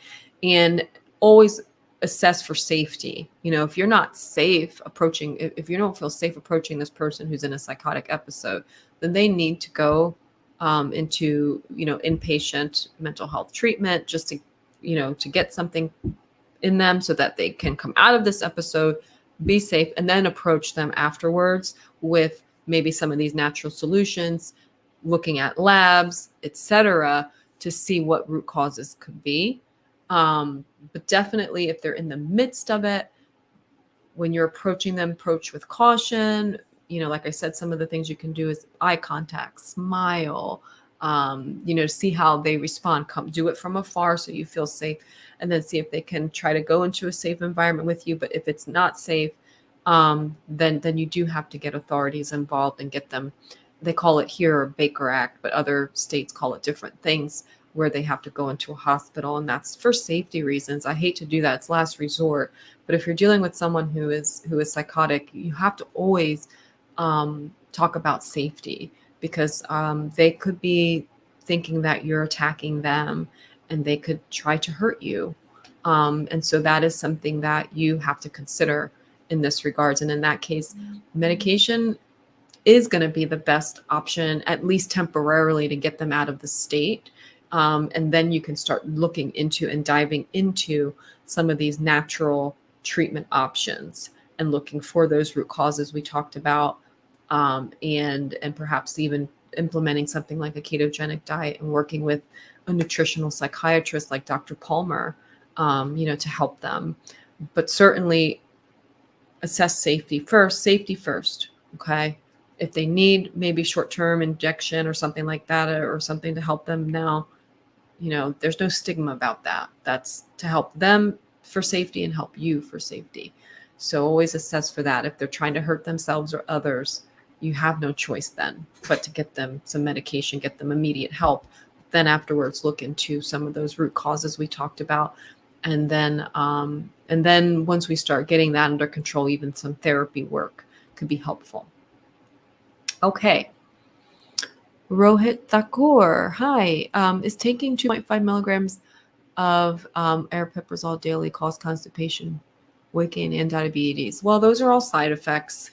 And always assess for safety. If you're not safe approaching, if you don't feel safe approaching this person who's in a psychotic episode, then they need to go into, inpatient mental health treatment, just to, to get something in them so that they can come out of this episode be safe, and then approach them afterwards with maybe some of these natural solutions, looking at labs, etc., to see what root causes could be. But definitely, if they're in the midst of it, when you're approaching them, approach with caution. Like I said, some of the things you can do is eye contact, smile, see how they respond. Come do it from afar so you feel safe, and then see if they can try to go into a safe environment with you. But if it's not safe, then you do have to get authorities involved and get them. They call it here Baker Act, but other states call it different things, where they have to go into a hospital, and that's for safety reasons. I hate to do that. It's last resort. But if you're dealing with someone who is psychotic, you have to always talk about safety, because they could be thinking that you're attacking them, and they could try to hurt you. And so that is something that you have to consider in this regards. And in that case, medication is going to be the best option, at least temporarily, to get them out of the state. And then you can start looking into and diving into some of these natural treatment options and looking for those root causes we talked about, and perhaps even implementing something like a ketogenic diet and working with a nutritional psychiatrist like Dr. Palmer, to help them. But certainly assess safety first. Okay. If they need maybe short-term injection or something like that, or something to help them now, there's no stigma about that. That's to help them for safety and help you for safety. So always assess for that. If they're trying to hurt themselves or others, you have no choice then but to get them some medication, get them immediate help. Then afterwards, look into some of those root causes we talked about. And then once we start getting that under control, even some therapy work could be helpful. Okay. Rohit Thakur, hi. Is taking 2.5 milligrams of aripiprazole daily cause constipation, weight gain, and diabetes? Well, those are all side effects.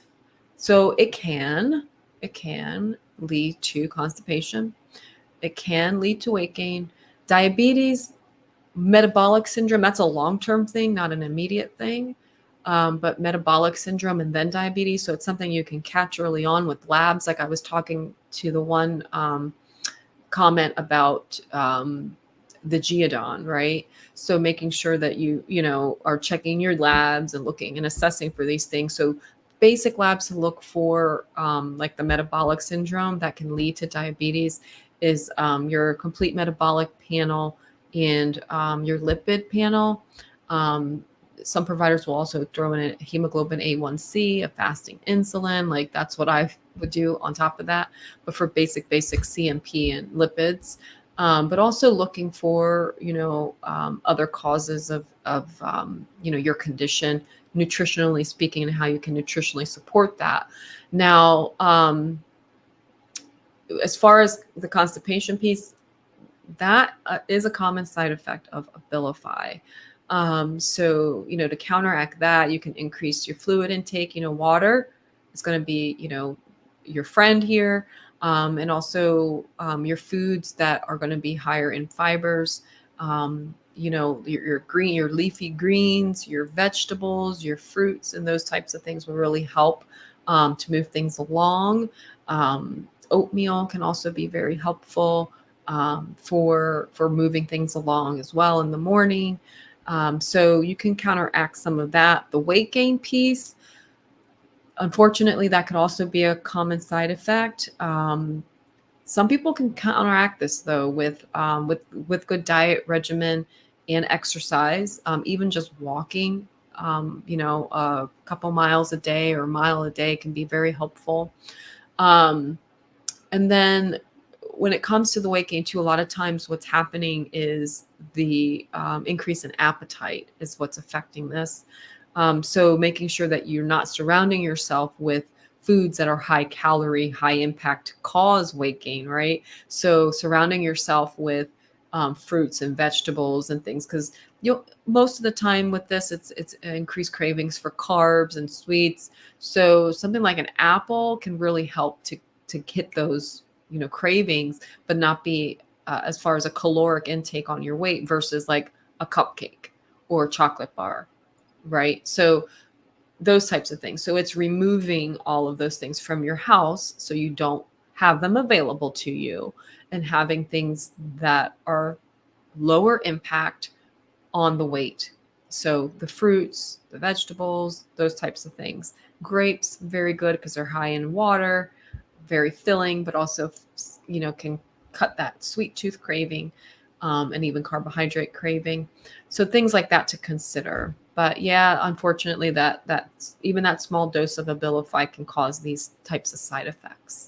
So it can lead to constipation. It can lead to weight gain. Diabetes, metabolic syndrome, that's a long-term thing, not an immediate thing. But metabolic syndrome and then diabetes. So it's something you can catch early on with labs. Like I was talking to the one comment about the Geodon, right? So making sure that you are checking your labs and looking and assessing for these things. So basic labs to look for, like the metabolic syndrome that can lead to diabetes, is your complete metabolic panel and your lipid panel. Some providers will also throw in a hemoglobin A1C, a fasting insulin. Like that's what I would do on top of that. But for basic CMP and lipids, but also looking for, other causes of your condition, nutritionally speaking, and how you can nutritionally support that. Now, as far as the constipation piece, that is a common side effect of Abilify. So, to counteract that, you can increase your fluid intake. Water is going to be, your friend here. And also your foods that are going to be higher in fibers, your leafy greens, your vegetables, your fruits, and those types of things will really help to move things along. Oatmeal can also be very helpful for moving things along as well in the morning. So you can counteract some of that. The weight gain piece, unfortunately, that could also be a common side effect. Some people can counteract this though with good diet regimen and exercise. Even just walking, a couple miles a day or a mile a day can be very helpful. And then when it comes to the weight gain too, a lot of times what's happening is the increase in appetite is what's affecting this. So making sure that you're not surrounding yourself with foods that are high calorie, high impact, cause weight gain, right? So surrounding yourself with fruits and vegetables and things, because most of the time with this, it's increased cravings for carbs and sweets. So something like an apple can really help to hit those cravings, but not be as far as a caloric intake on your weight versus like a cupcake or a chocolate bar, right? So those types of things. So it's removing all of those things from your house so you don't have them available to you, and having things that are lower impact on the weight. So the fruits, the vegetables, those types of things. Grapes, very good because they're high in water, very filling, but also, can cut that sweet tooth craving, and even carbohydrate craving. So things like that to consider. But yeah, unfortunately, that's even that small dose of Abilify can cause these types of side effects.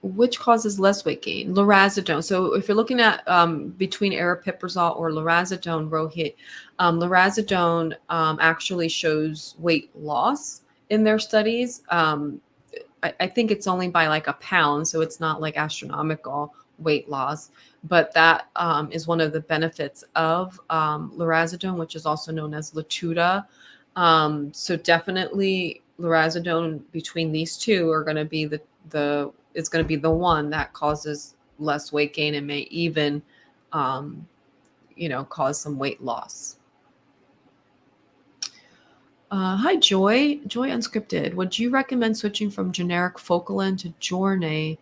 Which causes less weight gain? Lorazepam. So if you're looking at between aripiprazole or lorazepam, Rohit, lorazepam actually shows weight loss in their studies. I think it's only by like a pound, so it's not like astronomical weight loss. But that is one of the benefits of lorazepam, which is also known as Latuda. So definitely lorazepam between these two are going to be it's going to be the one that causes less weight gain and may even, cause some weight loss. Hi, Joy. Joy Unscripted. Would you recommend switching from generic Focalin to Jornay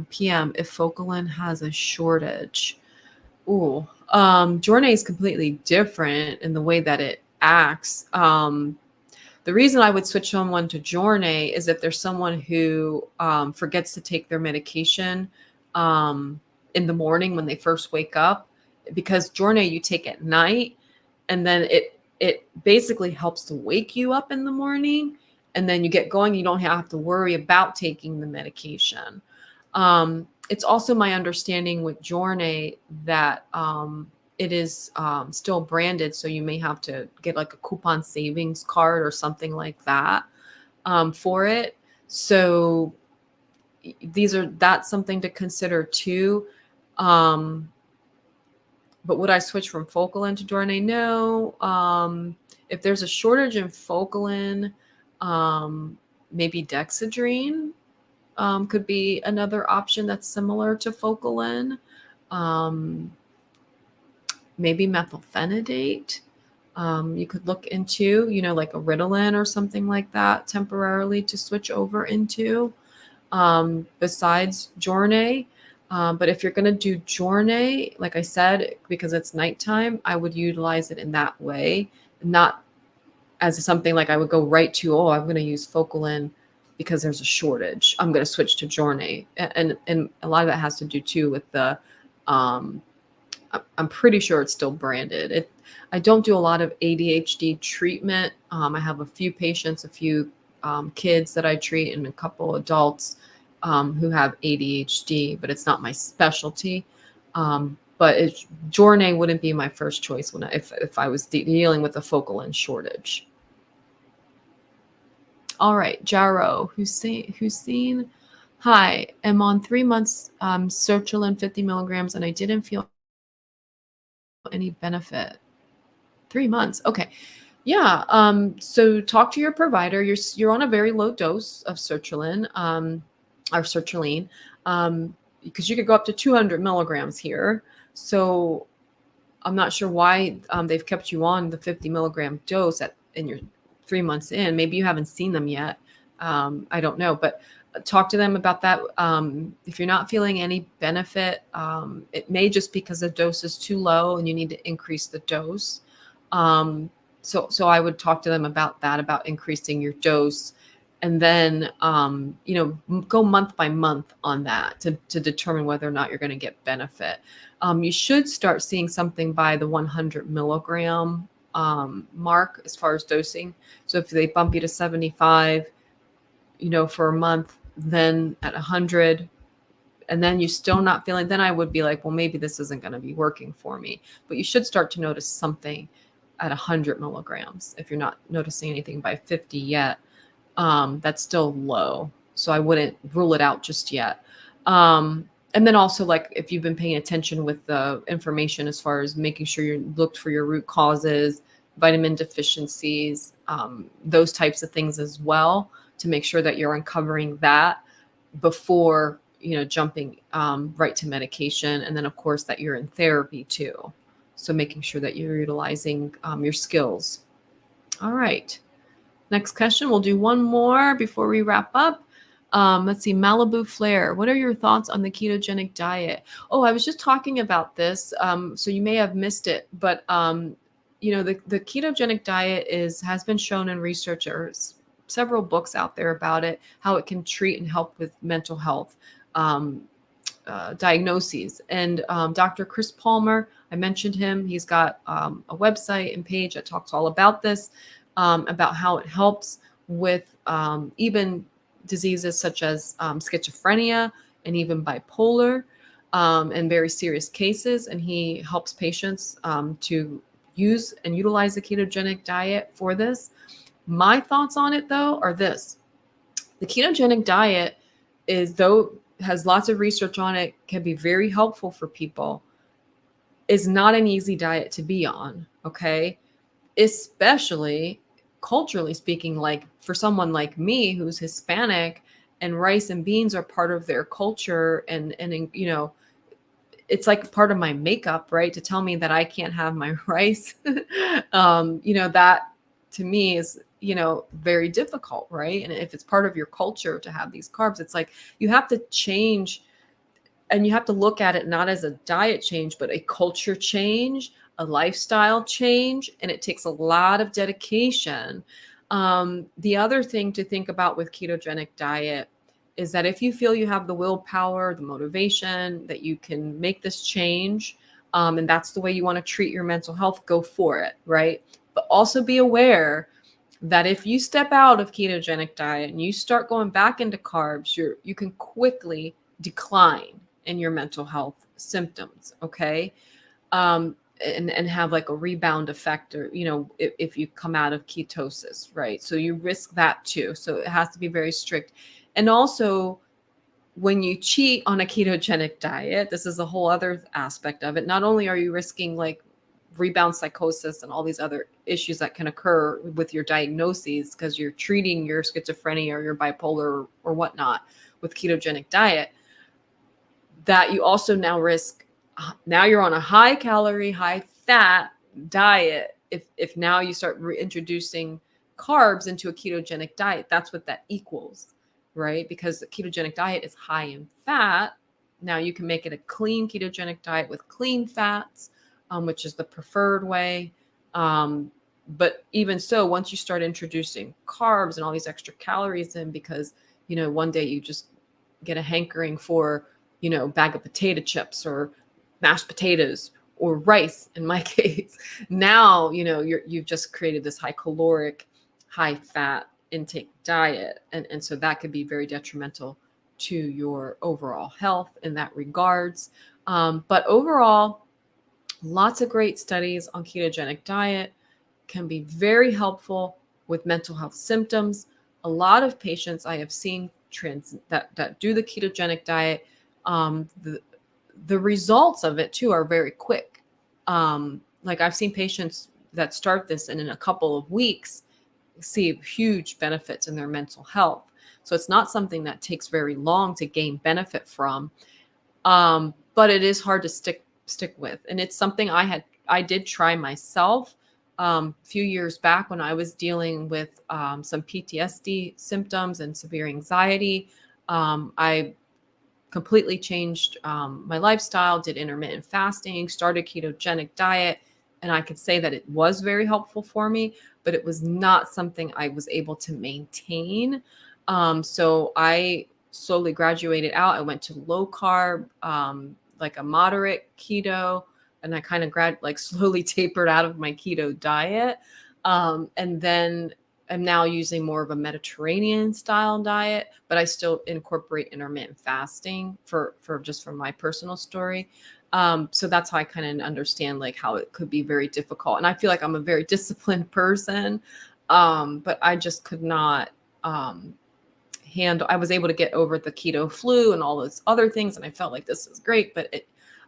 PM if Focalin has a shortage? Ooh, Jornay is completely different in the way that it acts. The reason I would switch someone to Jornay is if there's someone who forgets to take their medication in the morning when they first wake up, because Jornay you take at night, and then it basically helps to wake you up in the morning, and then you get going. You don't have to worry about taking the medication. It's also my understanding with Jornay that it is still branded, so you may have to get like a coupon savings card or something like that for it. So that's something to consider too. But would I switch from Focalin to Jornay? No. If there's a shortage in Focalin, maybe Dexedrine could be another option that's similar to Focalin. Maybe methylphenidate. You could look into, like a Ritalin or something like that temporarily to switch over into besides Jornay. But if you're going to do Jornay, like I said, because it's nighttime, I would utilize it in that way, not as something like I would go right to, I'm going to use Focalin because there's a shortage. I'm going to switch to Jornay. And a lot of that has to do too with the, I'm pretty sure it's still branded. I don't do a lot of ADHD treatment. I have a few patients, a few kids that I treat, and a couple adults who have ADHD, but it's not my specialty. But Jornay wouldn't be my first choice if I was dealing with a Focalin shortage. All right, Jaro, Hussein. Hi, I'm on 3 months sertraline 50 milligrams, and I didn't feel any benefit. 3 months. Okay. Yeah. So talk to your provider. You're on a very low dose of sertraline, or sertraline, because you could go up to 200 milligrams here. So I'm not sure why they've kept you on the 50 milligram dose in your 3 months in. Maybe you haven't seen them yet. I don't know, but talk to them about that. If you're not feeling any benefit, it may just because the dose is too low and you need to increase the dose. So I would talk to them about that, about increasing your dose, and then, go month by month on that to determine whether or not you're going to get benefit. You should start seeing something by the 100 milligram mark as far as dosing. So if they bump you to 75, for a month, then at 100, and then you're still not feeling, then I would be like, well, maybe this isn't going to be working for me. But you should start to notice something at 100 milligrams. If you're not noticing anything by 50 yet, that's still low. So I wouldn't rule it out just yet. And then also, like, if you've been paying attention with the information as far as making sure you looked for your root causes, vitamin deficiencies, those types of things as well, to make sure that you're uncovering that before, jumping right to medication. And then, of course, that you're in therapy too. So making sure that you're utilizing your skills. All right. Next question. We'll do one more before we wrap up. Let's see, Malibu Flare. What are your thoughts on the ketogenic diet? Oh, I was just talking about this. So you may have missed it, but the ketogenic diet has been shown in research. There's several books out there about it, how it can treat and help with mental health diagnoses. And Dr. Chris Palmer, I mentioned him. He's got a website and page that talks all about this, about how it helps with even diseases such as schizophrenia and even bipolar and very serious cases. And he helps patients to use and utilize the ketogenic diet for this. My thoughts on it, though, are this. The ketogenic diet has lots of research on it, can be very helpful for people, is not an easy diet to be on, okay? Especially culturally speaking, like for someone like me who's Hispanic and rice and beans are part of their culture, and it's like part of my makeup, right? To tell me that I can't have my rice, that to me is, very difficult, right? And if it's part of your culture to have these carbs, it's like you have to change, and you have to look at it not as a diet change, but a culture change, a lifestyle change, and it takes a lot of dedication. The other thing to think about with ketogenic diet is that if you feel you have the willpower, the motivation, that you can make this change, and that's the way you want to treat your mental health, go for it, right? But also be aware that if you step out of ketogenic diet and you start going back into carbs, you can quickly decline in your mental health symptoms, okay? And have like a rebound effect, or, if you come out of ketosis, right? So you risk that too. So it has to be very strict. And also, when you cheat on a ketogenic diet, this is a whole other aspect of it. Not only are you risking like rebound psychosis and all these other issues that can occur with your diagnoses because you're treating your schizophrenia or your bipolar or whatnot with ketogenic diet, that you also now risk, now you're on a high calorie, high fat diet. If now you start reintroducing carbs into a ketogenic diet, that's what that equals, right? Because the ketogenic diet is high in fat. Now you can make it a clean ketogenic diet with clean fats, which is the preferred way. But even so, once you start introducing carbs and all these extra calories in, because, one day you just get a hankering for, bag of potato chips or mashed potatoes or rice in my case, now, you've just created this high caloric, high fat intake diet. And so that could be very detrimental to your overall health in that regards. But overall, lots of great studies on ketogenic diet, can be very helpful with mental health symptoms. A lot of patients I have seen that do the ketogenic diet, the results of it too are very quick. Like I've seen patients that start this and in a couple of weeks see huge benefits in their mental health. So it's not something that takes very long to gain benefit from. But it is hard to stick with. And it's something I did try myself a few years back when I was dealing with some PTSD symptoms and severe anxiety. I completely changed my lifestyle, did intermittent fasting, started ketogenic diet, and I could say that it was very helpful for me, but it was not something I was able to maintain. So I slowly graduated out. I went to low carb, like a moderate keto, and I kind of slowly tapered out of my keto diet. And then I'm now using more of a Mediterranean style diet, but I still incorporate intermittent fasting for my personal story. So that's how I kind of understand like how it could be very difficult. And I feel like I'm a very disciplined person, but I just could not handle. I was able to get over the keto flu and all those other things, and I felt like this is great, but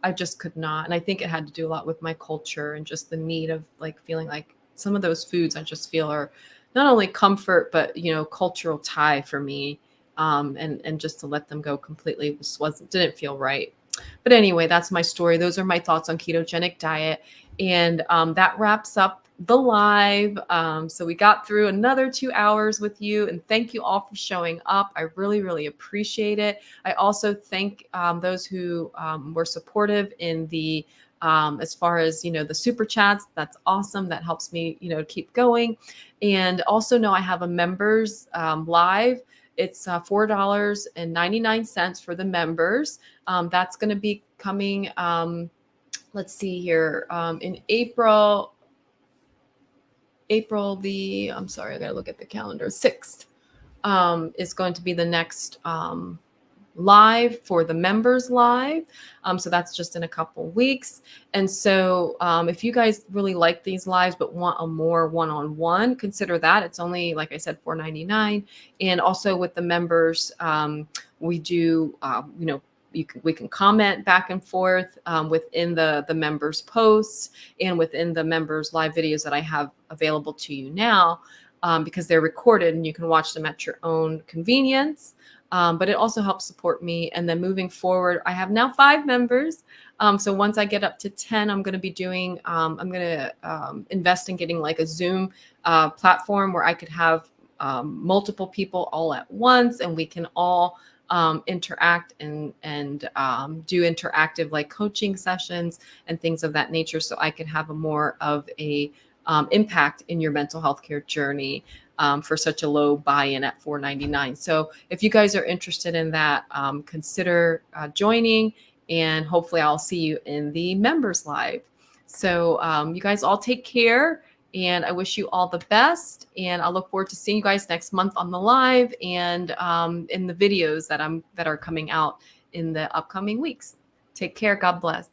I just could not. And I think it had to do a lot with my culture and just the need of like feeling like some of those foods I just feel are not only comfort, but, cultural tie for me. And just to let them go completely didn't feel right. But anyway, that's my story. Those are my thoughts on ketogenic diet. And that wraps up the live. So we got through another 2 hours with you. And thank you all for showing up. I really, really appreciate it. I also thank those who were supportive in the as far as, the super chats. That's awesome. That helps me, keep going. And also know I have a members live. It's $4.99 for the members. That's going to be coming, let's see here, in April, I'm sorry, I got to look at the calendar, 6th is going to be the next live for the members live. So that's just in a couple weeks. And so if you guys really like these lives but want a more one-on-one, consider that. It's only, like I said, $4.99. And also with the members, we do, we can comment back and forth within the members posts and within the members live videos that I have available to you now, because they're recorded and you can watch them at your own convenience. But it also helps support me. And then moving forward, I have now 5 members. So once I get up to 10, I'm going to be doing, I'm going to invest in getting like a Zoom platform where I could have multiple people all at once, and we can all interact and do interactive like coaching sessions and things of that nature. So I could have a more of a impact in your mental health care journey for such a low buy-in at $4.99. So if you guys are interested in that, consider joining, and hopefully I'll see you in the members live. So you guys all take care, and I wish you all the best. And I look forward to seeing you guys next month on the live and in the videos that are coming out in the upcoming weeks. Take care. God bless.